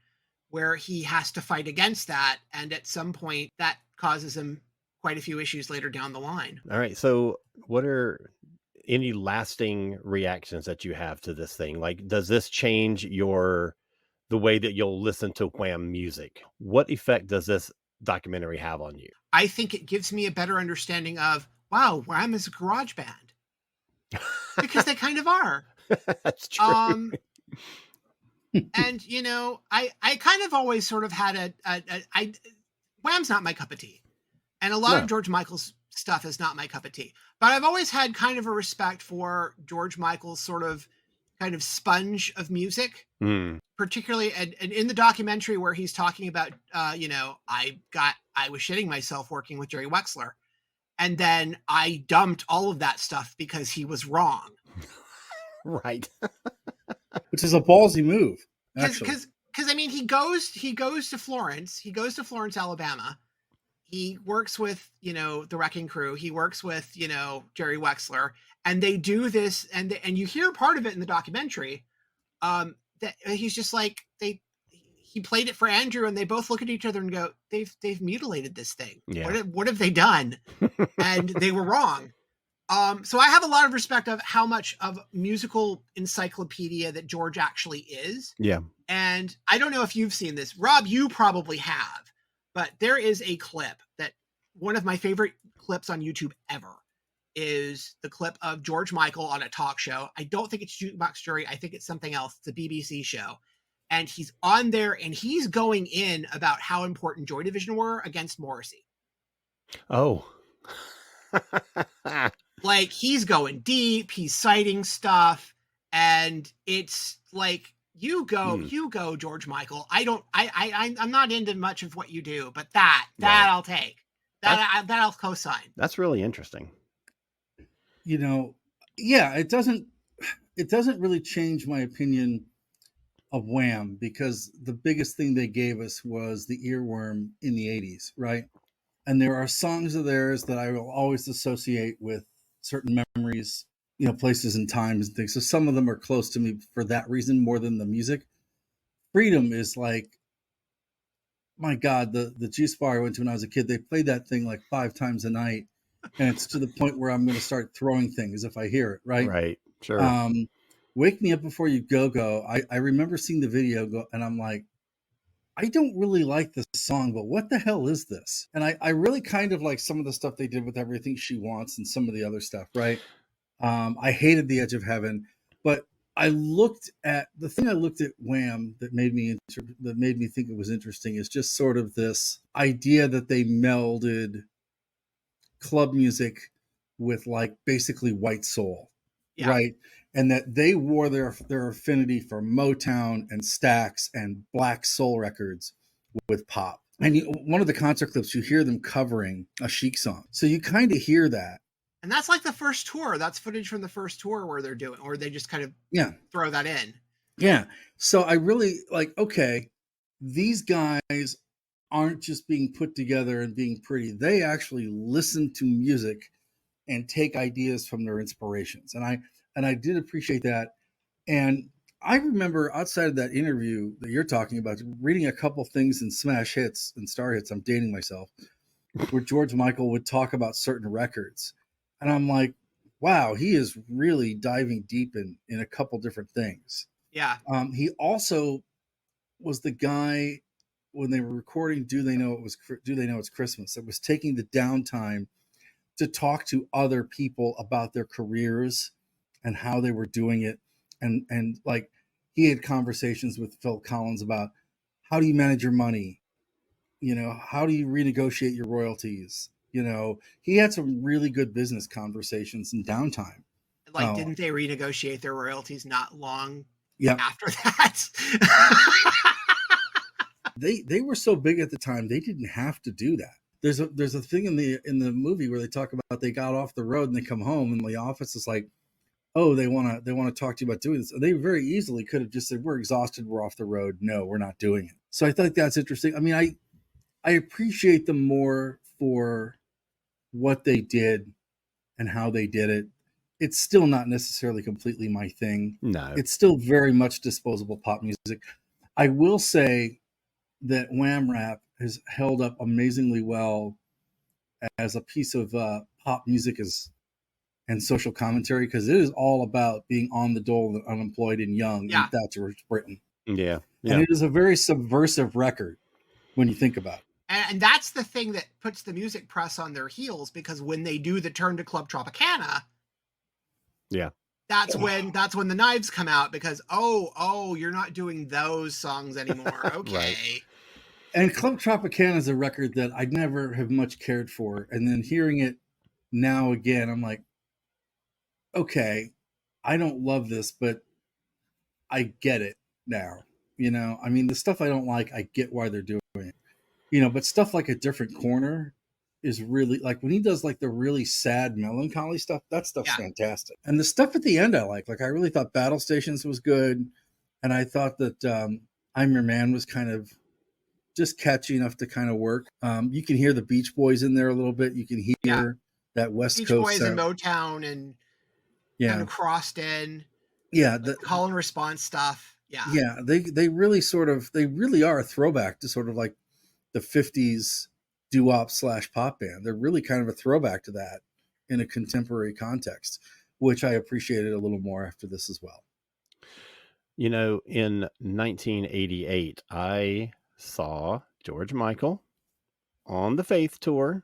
where he has to fight against that. And at some point that causes him quite a few issues later down the line. All right. So what are any lasting reactions that you have to this thing? Like, does this change the way that you'll listen to Wham music? What effect does this documentary have on you? I think it gives me a better understanding of, wow, Wham is a garage band. Because they kind of are. That's true. And, I kind of always sort of had Wham's not my cup of tea. And a lot of George Michael's stuff is not my cup of tea. But I've always had kind of a respect for George Michael's sort of kind of sponge of music. Particularly, and in the documentary where he's talking about, I was shitting myself working with Jerry Wexler. And then I dumped all of that stuff because he was wrong. Right. Which is a ballsy move. Because I mean, he goes to Florence. He goes to Florence, Alabama. He works with, the Wrecking Crew. He works with, Jerry Wexler. And they do this, and you hear part of it in the documentary. That he's just like, he played it for Andrew, and they both look at each other and go, they've mutilated this thing. Yeah. What have they done? And they were wrong. So I have a lot of respect of how much of musical encyclopedia that George actually is. Yeah. And I don't know if you've seen this, Rob, you probably have, but there is a clip that one of my favorite clips on YouTube ever is the clip of George Michael on a talk show. I don't think it's Jukebox Jury. I think it's something else. It's a BBC show. And he's on there and he's going in about how important Joy Division were against Morrissey. Oh. Like, he's going deep, he's citing stuff, and it's like, you go, George Michael. I'm not into much of what you do, but that right. I'll take. That I'll co-sign. That's really interesting. It doesn't really change my opinion of Wham, because the biggest thing they gave us was the earworm in the 80s, right? And there are songs of theirs that I will always associate with certain memories, places and times and things. So some of them are close to me for that reason more than the music. Freedom is like, my God, the juice bar I went to when I was a kid, they played that thing like 5 times a night. And it's to the point where I'm going to start throwing things if I hear it, right? Right, sure. Wake Me Up Before You Go. I remember seeing the video and I'm like, I don't really like this song, but what the hell is this? And I really kind of like some of the stuff they did with Everything She Wants and some of the other stuff, right? I hated The Edge of Heaven, but I looked at Wham that made me think it was interesting is just sort of this idea that they melded club music with like basically white soul, right? And that they wore their affinity for Motown and Stax and black soul records with pop. And one of the concert clips, you hear them covering a Chic song. So you kind of hear that. And that's like the first tour. That's footage from the first tour where they're doing, or they just kind of throw that in. Yeah. So I really okay, these guys aren't just being put together and being pretty. They actually listen to music and take ideas from their inspirations. And I did appreciate that. And I remember outside of that interview that you're talking about, reading a couple things in Smash Hits and Star Hits, I'm dating myself, where George Michael would talk about certain records. And I'm like, wow, he is really diving deep in a couple different things. Yeah. He also was the guy when they were recording Do They Know It's Christmas? It was taking the downtime to talk to other people about their careers and how they were doing it. And like he had conversations with Phil Collins about how do you manage your money? You know, how do you renegotiate your royalties? You know, he had some really good business conversations in downtime. Like, didn't they renegotiate their royalties not long after that? They were so big at the time, they didn't have to do that. There's a thing in the movie where they talk about they got off the road and they come home and the office is like, oh, they want to talk to you about doing this. They very easily could have just said, we're exhausted, we're off the road. No, we're not doing it. So I think that's interesting. I mean, I appreciate them more for what they did and how they did it. It's still not necessarily completely my thing. No. It's still very much disposable pop music. I will say that Wham Rap has held up amazingly well as a piece of pop music and social commentary, because it is all about being on the dole and unemployed and young. Yeah. And that's George Britain. Yeah. And it is a very subversive record when you think about it. And that's the thing that puts the music press on their heels, because when they do the turn to Club Tropicana, that's when the knives come out, because oh, you're not doing those songs anymore. Okay. Right. And Club Tropicana is a record that I never have much cared for. And then hearing it now again, I'm like, okay, I don't love this, but I get it now. You know, I mean, the stuff I don't like, I get why they're doing it. You know, but stuff like A Different Corner is really, like, when he does like the really sad, melancholy stuff, that stuff's fantastic. And the stuff at the end I like I really thought Battle Stations was good. And I thought that I'm Your Man was kind of just catchy enough to kind of work. You can hear the Beach Boys in there a little bit. You can hear that West Beach Coast Boys sound. and Motown and kind of crossed in. Yeah, the call and response stuff. Yeah, they really are a throwback to sort of like the 50s doo-wop / pop band. They're really kind of a throwback to that in a contemporary context, which I appreciated a little more after this as well. You know, in 1988, I saw George Michael on the Faith tour.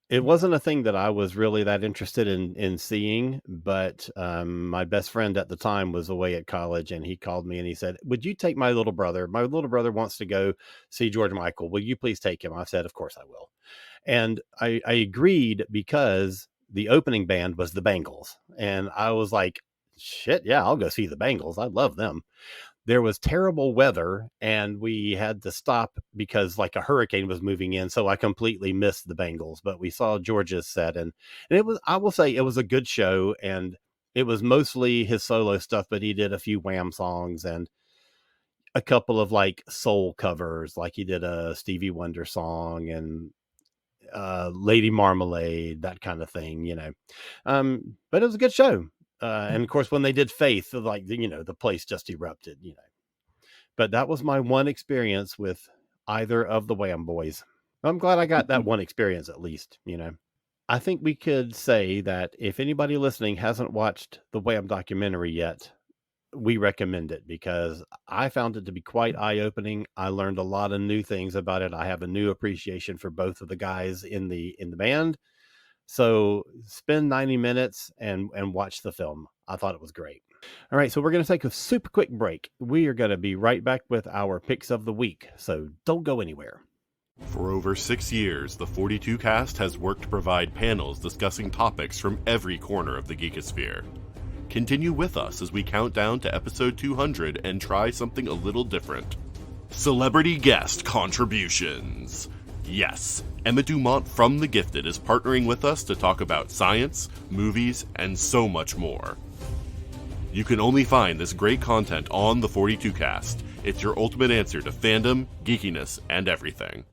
It wasn't a thing that I was really that interested in seeing, but my best friend at the time was away at college, and he called me and he said, would you take my little brother? My little brother wants to go see George Michael. Will you please take him? I said, of course I will. And I agreed, because the opening band was the Bangles. And I was like, shit, yeah, I'll go see the Bangles. I love them. There was terrible weather and we had to stop because like a hurricane was moving in. So I completely missed the Bangles, but we saw George's set and it was, I will say it was a good show, and it was mostly his solo stuff, but he did a few Wham songs and a couple of like soul covers. Like he did a Stevie Wonder song and Lady Marmalade, that kind of thing, you know. But it was a good show. And of course, when they did Faith, like, you know, the place just erupted, you know. But that was my one experience with either of the Wham boys. I'm glad I got that one experience at least, you know. I think we could say that if anybody listening hasn't watched the Wham documentary yet, we recommend it, because I found it to be quite eye-opening. I learned a lot of new things about it. I have a new appreciation for both of the guys in the band. So spend 90 minutes and watch the film. I thought it was great. All right, so we're going to take a super quick break. We are going to be right back with our picks of the week, so don't go anywhere. For over 6 years, the 42 cast has worked to provide panels discussing topics from every corner of the geekosphere. Continue with us as we count down to episode 200 and try something a little different. Celebrity guest contributions. Yes, Emma Dumont from The Gifted is partnering with us to talk about science, movies, and so much more. You can only find this great content on the 42 Cast. It's your ultimate answer to fandom, geekiness, and everything.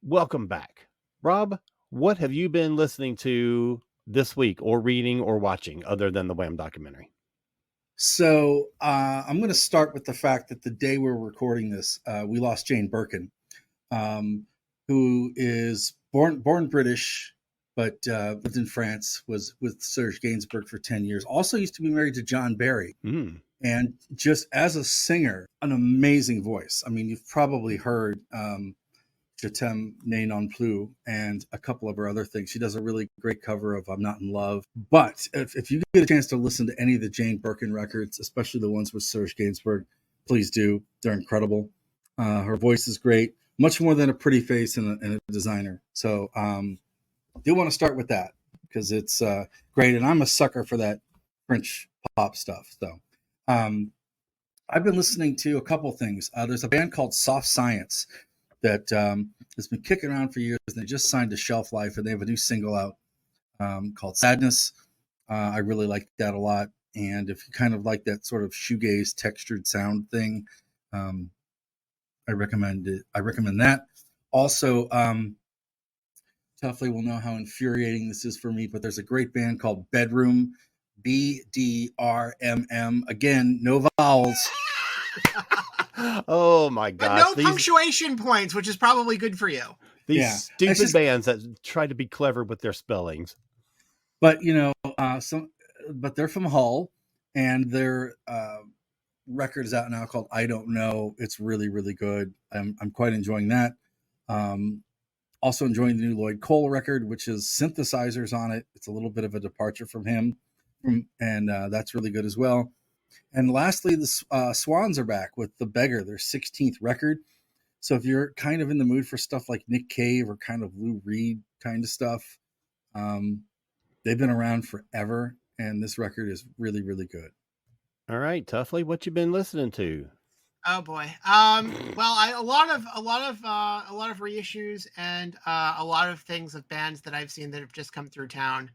Welcome back. Rob, what have you been listening to this week, or reading or watching, other than the Wham documentary? So I'm going to start with the fact that the day we're recording this, we lost Jane Birkin, who is born British, but lived in France, was with Serge Gainsbourg for 10 years. Also used to be married to John Barry. And just as a singer, an amazing voice. I mean, you've probably heard Je t'aime non plus and a couple of her other things. She does a really great cover of I'm Not in Love. But if you get a chance to listen to any of the Jane Birkin records, especially the ones with Serge Gainsbourg, please do. They're incredible. Her voice is great, much more than a pretty face and a designer. So do want to start with that because it's great. And I'm a sucker for that French pop stuff. So I've been listening to a couple things. There's a band called Soft Science that has been kicking around for years. They just signed to Shelf Life, and they have a new single out called Sadness. I really like that a lot. And if you kind of like that sort of shoegaze textured sound thing, I recommend it. I recommend that. Also, Tuffley will know how infuriating this is for me, but there's a great band called Bedroom, BDRMM. Again, no vowels. Oh my gosh. But no punctuation points, which is probably good for you. These stupid bands that try to be clever with their spellings. But but they're from Hull, and their record is out now called I Don't Know. It's really, really good. I'm quite enjoying that. Also enjoying the new Lloyd Cole record, which is synthesizers on it. It's a little bit of a departure from him, and that's really good as well. And lastly, the Swans are back with The Beggar, their 16th record. So if you're kind of in the mood for stuff like Nick Cave or kind of Lou Reed kind of stuff, they've been around forever, and this record is really, really good. All right, Tuffley, what you been listening to? Oh boy. Well, a lot of reissues and a lot of things of bands that I've seen that have just come through town.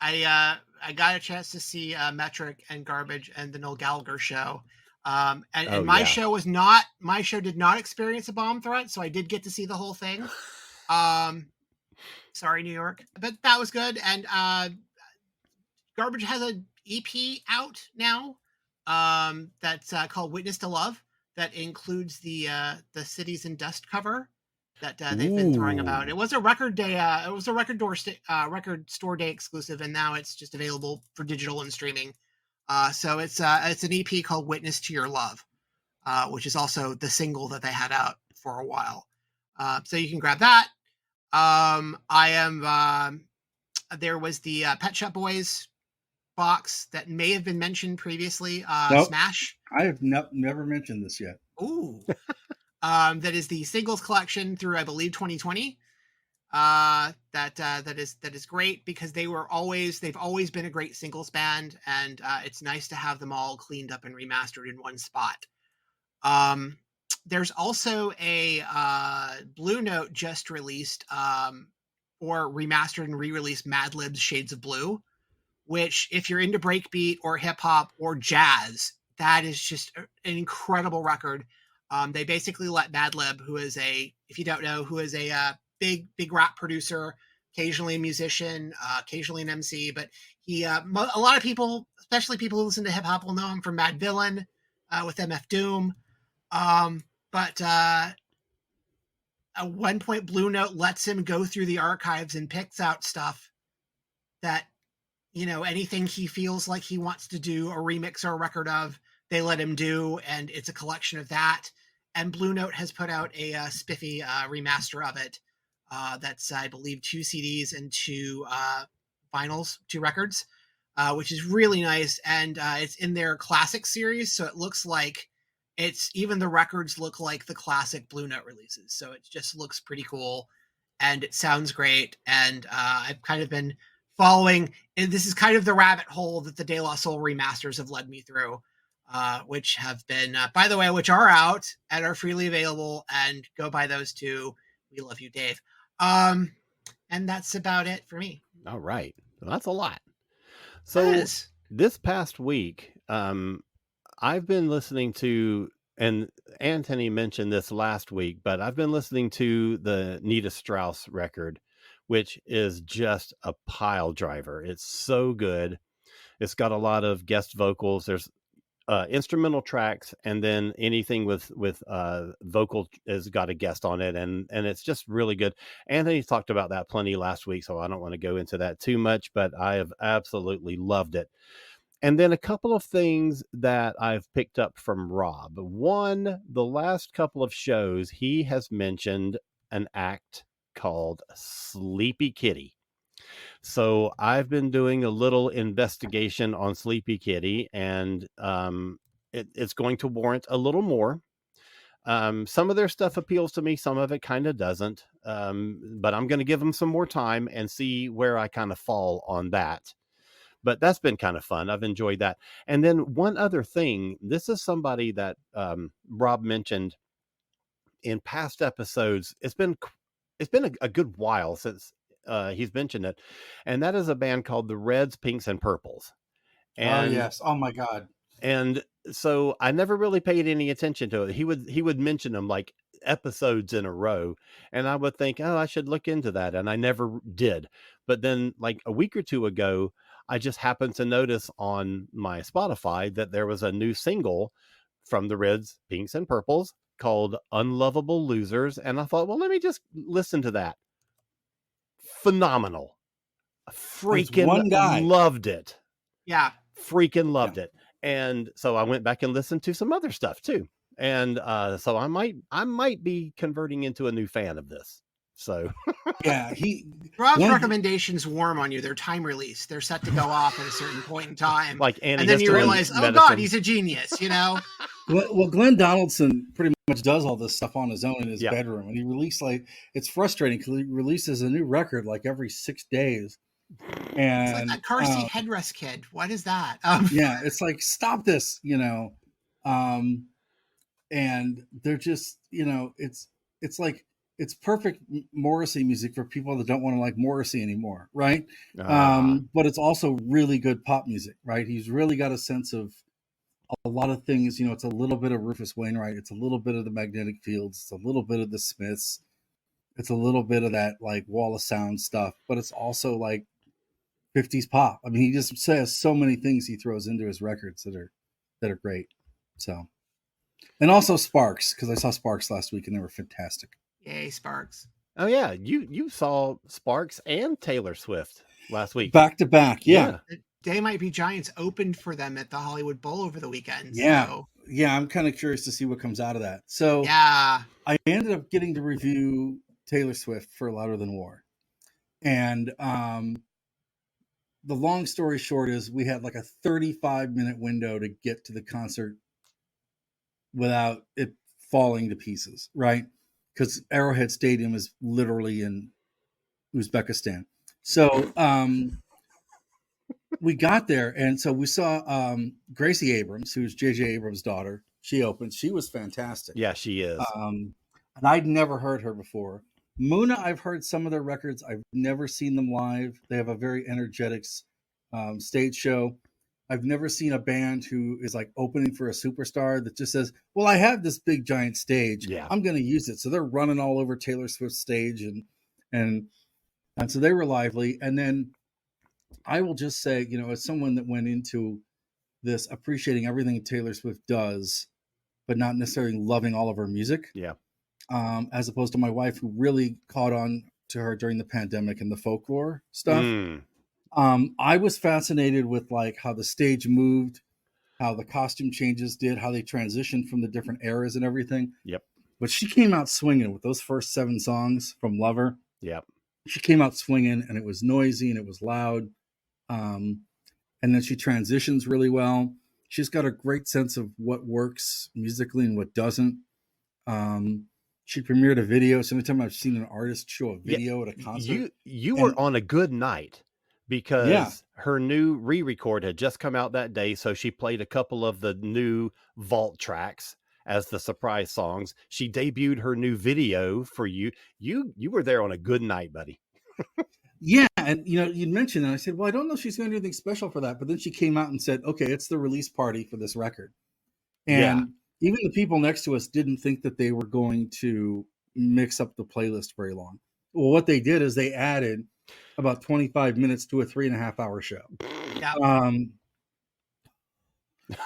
I got a chance to see Metric and Garbage and the Noel Gallagher show. And my show did not experience a bomb threat, so I did get to see the whole thing. Sorry, New York, but that was good. And Garbage has an EP out now that's called Witness to Love that includes the Cities in Dust cover that they've been throwing about. It was a record day. It was a record store day exclusive, and now it's just available for digital and streaming. So it's an EP called Witness to Your Love, which is also the single that they had out for a while. So you can grab that. There was the Pet Shop Boys box that may have been mentioned previously. Nope. Smash. I have never mentioned this yet. Ooh. That is the singles collection through, I believe, 2020. That is great because they've always been a great singles band, and it's nice to have them all cleaned up and remastered in one spot. There's also a Blue Note just released or remastered and re-released Mad Lib's Shades of Blue, which if you're into breakbeat or hip hop or jazz, that is just an incredible record. They basically let Mad Lib, who is a big rap producer, occasionally a musician, occasionally an MC, but he a lot of people, especially people who listen to hip hop, will know him from Mad Villain with MF Doom. But at one point, Blue Note lets him go through the archives and picks out stuff that, anything he feels like he wants to do a remix or a record of, they let him do, and it's a collection of that. And Blue Note has put out a spiffy remaster of it. That's, I believe, 2 CDs and 2 vinyls, 2 records, which is really nice. And it's in their classic series, so it looks like even the records look like the classic Blue Note releases. So it just looks pretty cool, and it sounds great. And I've kind of been following, and this is kind of the rabbit hole that the De La Soul remasters have led me through. which have been, by the way, which are out and are freely available, and go buy those too. We love you, Dave. And that's about it for me. All right. Well, that's a lot. So this past week, I've been listening to, and Anthony mentioned this last week, but I've been listening to the Nita Strauss record, which is just a pile driver. It's so good. It's got a lot of guest vocals. There's instrumental tracks, and then anything with vocal has got a guest on it, and it's just really good. Anthony talked about that plenty last week, so I don't want to go into that too much, but I have absolutely loved it. And then a couple of things that I've picked up from Rob. One, the last couple of shows, he has mentioned an act called Sleepy Kitty. So I've been doing a little investigation on Sleepy Kitty, and it's going to warrant a little more. Some of their stuff appeals to me, some of it kind of doesn't. But I'm going to give them some more time and see where I kind of fall on that. But that's been kind of fun. I've enjoyed that. And then one other thing, this is somebody that Rob mentioned in past episodes. It's been a good while since he's mentioned it, and that is a band called the Reds, Pinks, and Purples. And, oh yes, oh my God! And so I never really paid any attention to it. He would mention them like episodes in a row, and I would think, oh, I should look into that, and I never did. But then, like a week or two ago, I just happened to notice on my Spotify that there was a new single from the Reds, Pinks, and Purples called Unlovable Losers. And I thought, well, let me just listen to that. Phenomenal. Freaking loved it. Yeah. Freaking loved it. And so I went back and listened to some other stuff too. And so I might be converting into a new fan of this. So yeah, Rob's recommendations warm on you. They're time released. They're set to go off at a certain point in time. Like and then you realize, oh God, he's a genius, you know? Well, Glenn Donaldson pretty much does all this stuff on his own in his bedroom. And he released it's frustrating because he releases a new record like every 6 days. And it's like that car seat headrest kid. What is that? Yeah, it's like, stop this, you know? And they're just, you know, it's like, it's perfect Morrissey music for people that don't want to like Morrissey anymore, right? But it's also really good pop music, right? He's really got a sense of a lot of things. You know, it's a little bit of Rufus Wainwright, it's a little bit of the Magnetic Fields, it's a little bit of the Smiths, it's a little bit of that like Wall of Sound stuff, but it's also like 50s pop. I mean, he just says so many things he throws into his records that are great. So, and also Sparks, because I saw Sparks last week and they were fantastic. Yay, Sparks. Oh yeah, you saw Sparks and Taylor Swift last week. Back to back, yeah. They Might Be Giants opened for them at the Hollywood Bowl over the weekend. Yeah. So. Yeah, I'm kind of curious to see what comes out of that. So yeah, I ended up getting to review Taylor Swift for Louder Than War. And the long story short is we had like a 35-minute window to get to the concert without it falling to pieces, right? Because Arrowhead Stadium is literally in Uzbekistan. So we got there, and so we saw Gracie Abrams, who's J.J. Abrams' daughter. She opened. She was fantastic. Yeah, she is. And I'd never heard her before. Muna, I've heard some of their records. I've never seen them live. They have a very energetic stage show. I've never seen a band who is like opening for a superstar that just says, well, I have this big giant stage. Yeah. I'm going to use it. So they're running all over Taylor Swift's stage and so they were lively. And then I will just say, you know, as someone that went into this appreciating everything Taylor Swift does, but not necessarily loving all of her music. Yeah. As opposed to my wife, who really caught on to her during the pandemic and the folklore stuff. I was fascinated with like how the stage moved, how the costume changes did, how they transitioned from the different eras and everything. Yep. But she came out swinging with those first 7 songs from Lover. Yep. She came out swinging, and it was noisy and it was loud. And then she transitions really well. She's got a great sense of what works musically and what doesn't. She premiered a video. So anytime I've seen an artist show a video at a concert. You were on a good night, because her new re-record had just come out that day. So she played a couple of the new vault tracks as the surprise songs. She debuted her new video for you. You were there on a good night, buddy. Yeah, and you'd mentioned that. I said, well, I don't know if she's going to do anything special for that. But then she came out and said, okay, it's the release party for this record. And even the people next to us didn't think that they were going to mix up the playlist very long. Well, what they did is they added about 25 minutes to a 3.5 hour show. Yeah.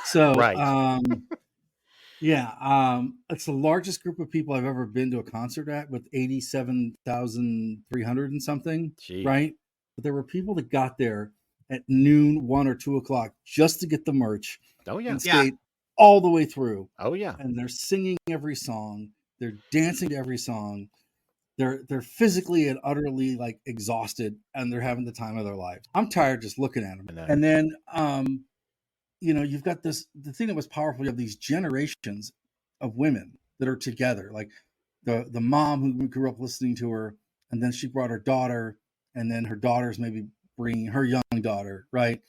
So, Right. it's the largest group of people I've ever been to a concert at, with 87,300 and something. Gee. Right. But there were people that got there at noon, 1 or 2 o'clock just to get the merch. Oh, yeah. And stayed all the way through. Oh, yeah. And they're singing every song. They're dancing to every song. They're physically and utterly like exhausted, and they're having the time of their life. I'm tired just looking at them. And then, you've got the thing that was powerful. You have these generations of women that are together, like the mom who grew up listening to her, and then she brought her daughter, and then her daughter's maybe bringing her young daughter, right?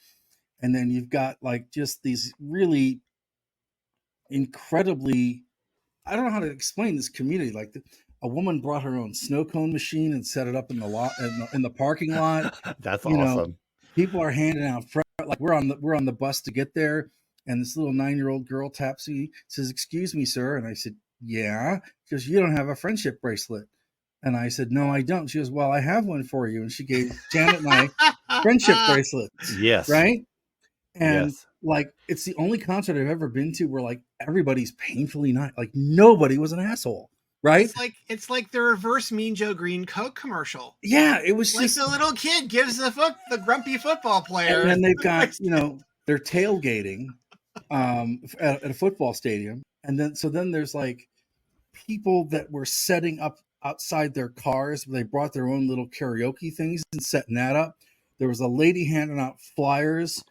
And then you've got like just these really incredibly, I don't know how to explain this community. Like a woman brought her own snow cone machine and set it up in the lot in the parking lot. That's awesome. People are handing out like we're on the bus to get there, and this little 9-year-old girl taps me, says, "Excuse me, sir," and I said, "Yeah." She goes, "You don't have a friendship bracelet." And I said, "No, I don't." She goes, "Well, I have one for you," and she gave Janet and I friendship bracelets. Yes. Right. And like, it's the only concert I've ever been to where like everybody's painfully nice. Like nobody was an asshole. Right. It's like the reverse Mean Joe Green Coke commercial. Yeah. It was like just the little kid gives the grumpy football player. And then they've got, they're tailgating at a football stadium. And then there's like people that were setting up outside their cars. They brought their own little karaoke things and setting that up. There was a lady handing out flyers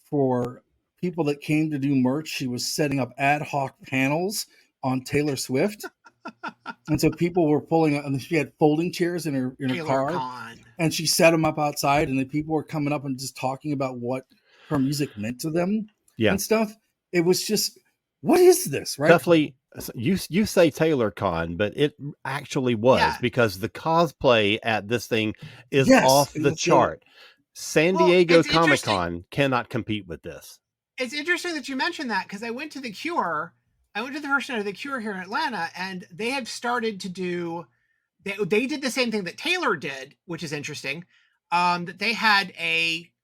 for people that came to do merch. She was setting up ad hoc panels on Taylor Swift. And so people were pulling up, and she had folding chairs in her car, and she set them up outside, and the people were coming up and just talking about what her music meant to them and stuff. It was just, what is this, right? Tuffley, you say Taylor Con, but it actually was because the cosplay at this thing is off the chart. San Diego Comic-Con cannot compete with this. It's interesting that you mentioned that, because I went to The Cure. I went to the first night of The Cure here in Atlanta, and they have started to do, they did the same thing that Taylor did, which is interesting. That they had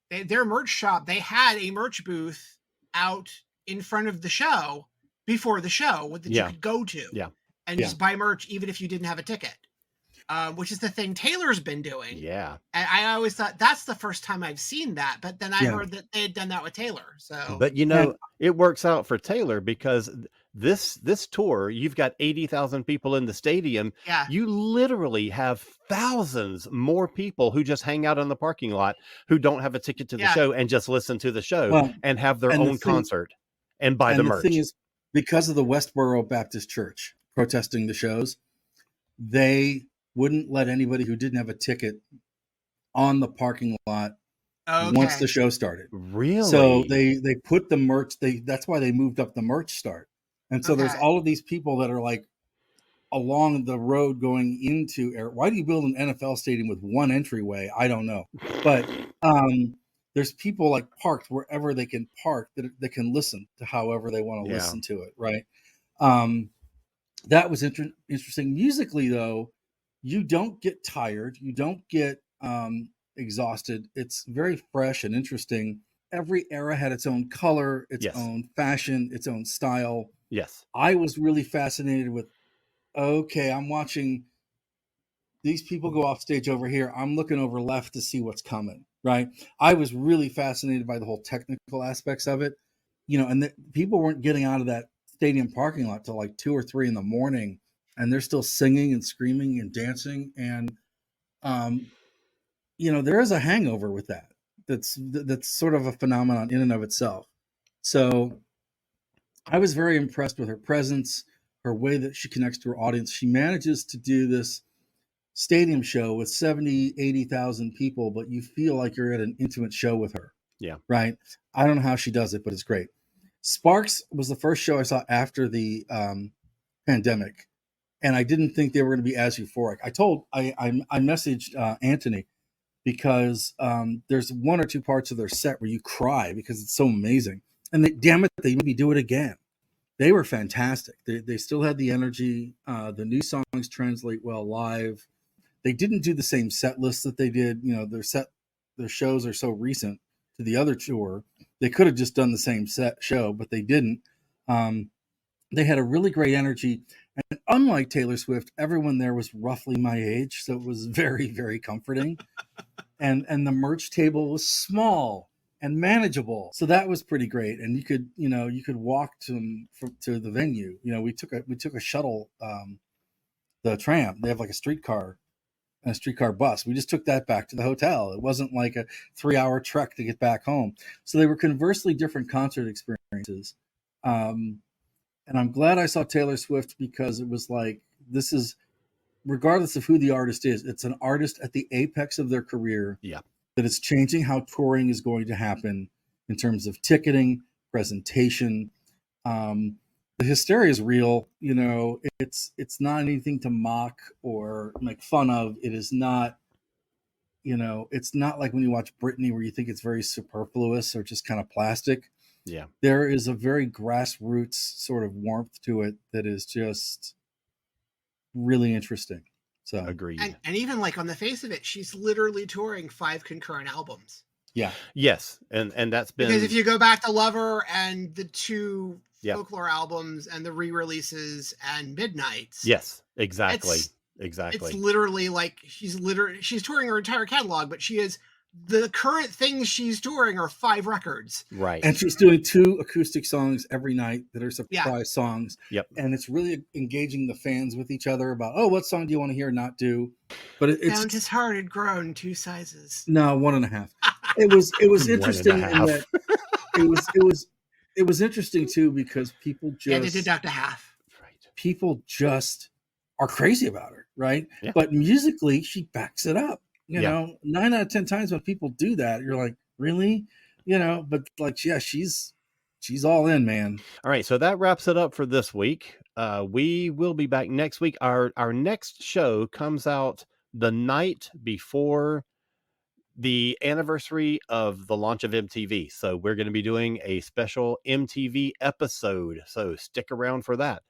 their merch shop, they had a merch booth out in front of the show before the show that you could go to and just buy merch even if you didn't have a ticket. Which is the thing Taylor's been doing. Yeah. And I always thought that's the first time I've seen that. But then I heard that they had done that with Taylor. So, but it works out for Taylor because this tour, you've got 80,000 people in the stadium. Yeah. You literally have thousands more people who just hang out in the parking lot who don't have a ticket to the show and just listen to the show and have their own concert and buy the merch. The thing is, because of the Westboro Baptist Church protesting the shows, they wouldn't let anybody who didn't have a ticket on the parking lot once the show started. Really? So they put the merch. That's why they moved up the merch start. And so there's all of these people that are like along the road going into why do you build an NFL stadium with one entryway? I don't know. But there's people like parked wherever they can park that can listen to however they want to listen to it. Right. That was interesting. Musically, though, you don't get tired. You don't get exhausted. It's very fresh and interesting. Every era had its own color, its own fashion, its own style. Yes. I was really fascinated with, I'm watching these people go off stage over here. I'm looking over left to see what's coming, right? I was really fascinated by the whole technical aspects of it, and people weren't getting out of that stadium parking lot till like 2 or 3 in the morning, and they're still singing and screaming and dancing. And, there is a hangover with that. That's sort of a phenomenon in and of itself. So I was very impressed with her presence, her way that she connects to her audience. She manages to do this stadium show with 70, 80,000 people, but you feel like you're at an intimate show with her. Yeah. Right. I don't know how she does it, but it's great. Sparks was the first show I saw after the pandemic, and I didn't think they were going to be as euphoric. I messaged Anthony because there's one or two parts of their set where you cry because it's so amazing. And damn it, they maybe do it again. They were fantastic. They still had the energy. The new songs translate well live. They didn't do the same set list that they did. You know, their shows are so recent to the other tour. They could have just done the same show, but they didn't. They had a really great energy. And unlike Taylor Swift, everyone there was roughly my age. So it was very, very comforting. And the merch table was small and manageable. So that was pretty great. And you could walk to the venue. You know, we took a shuttle, the tram. They have like a streetcar bus. We just took that back to the hotel. It wasn't like a 3-hour trek to get back home. So they were conversely different concert experiences. And I'm glad I saw Taylor Swift because it was like, this is, regardless of who the artist is, it's an artist at the apex of their career. Yeah. That it's changing how touring is going to happen in terms of ticketing, presentation. The hysteria is real. You know, it's not anything to mock or make fun of. It is not, you know, it's not like when you watch Britney where you think it's very superfluous or just kind of plastic. Yeah. There is a very grassroots sort of warmth to it that is just really interesting. So agreed. And even like on the face of it, she's literally touring 5 concurrent albums. Yeah. Yes. And that's been, because if you go back to Lover and the 2 folklore albums and the re-releases and Midnights. Yes, exactly. Exactly. It's literally like she's touring her entire catalog, but the current things she's touring are 5 records. Right. And she's doing 2 acoustic songs every night that are surprise songs. Yep. And it's really engaging the fans with each other about, oh, what song do you want to hear, not do? But it's found his heart had grown 2 sizes. No, 1.5. It was interesting in that it was interesting too because people just they deduct a half. Right. People just are crazy about her, right? Yeah. But musically, she backs it up. You know, 9 out of 10 times when people do that, you're like, really? You know, but like, yeah, she's all in, man. All right. So that wraps it up for this week. We will be back next week. Our next show comes out the night before the anniversary of the launch of MTV. So we're going to be doing a special MTV episode. So stick around for that.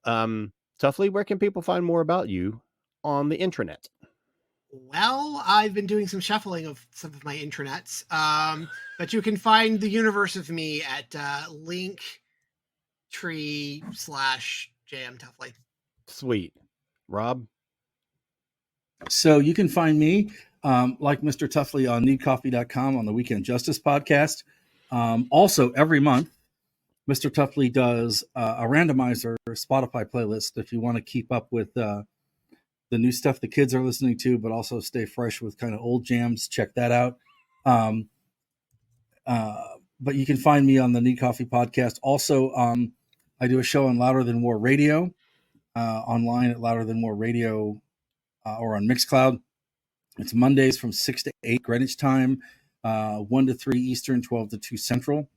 Tuffley, where can people find more about you on the intranet? Well, I've been doing some shuffling of some of my intranets, but you can find the universe of me at linktree/JM Tuffley. Sweet. Rob? So you can find me, like Mr. Tuffley, on needcoffee.com on the Weekend Justice podcast. Also, every month, Mr. Tuffley does a randomizer Spotify playlist if you want to keep up with the new stuff the kids are listening to, but also stay fresh with kind of old jams. Check that out. But you can find me on the Need Coffee podcast. Also, I do a show on Louder Than War Radio, online at Louder Than War Radio, or on Mixcloud. It's Mondays from 6 to 8 Greenwich time, 1 to 3 Eastern, 12 to 2 Central.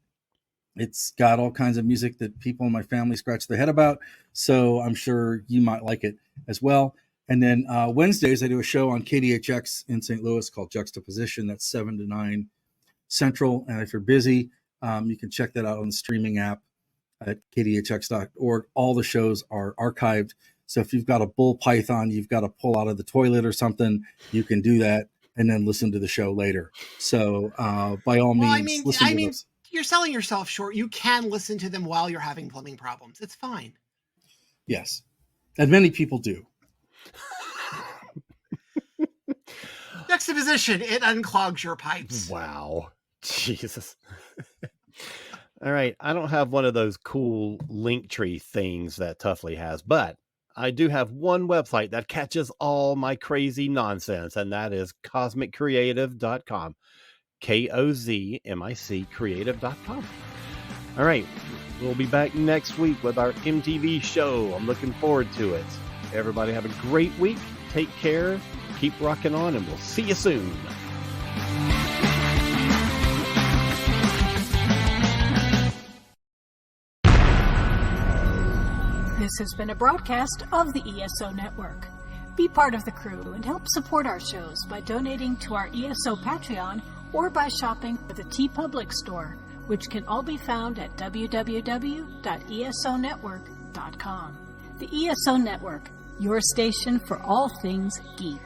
It's got all kinds of music that people in my family scratch their head about. So I'm sure you might like it as well. And then Wednesdays, I do a show on KDHX in St. Louis called Juxtaposition. That's 7 to 9 Central. And if you're busy, you can check that out on the streaming app at kdhx.org. All the shows are archived. So if you've got a bull python you've got to pull out of the toilet or something, you can do that and then listen to the show later. So by all means, listen to those. You're selling yourself short. You can listen to them while you're having plumbing problems. It's fine. Yes. And many people do. Juxtaposition, it unclogs your pipes. Wow. Jesus. All right. I don't have one of those cool Linktree things that Tuffley has, but I do have one website that catches all my crazy nonsense, and that is cosmiccreative.com. KOZMIC creative.com. All right. We'll be back next week with our MTV show. I'm looking forward to it. Everybody have a great week. take care, keep rocking on, and we'll see you soon. This has been a broadcast of the ESO Network. Be part of the crew and help support our shows by donating to our ESO Patreon or by shopping at the TeePublic store, which can all be found at www.esonetwork.com. The ESO Network, your station for all things geek.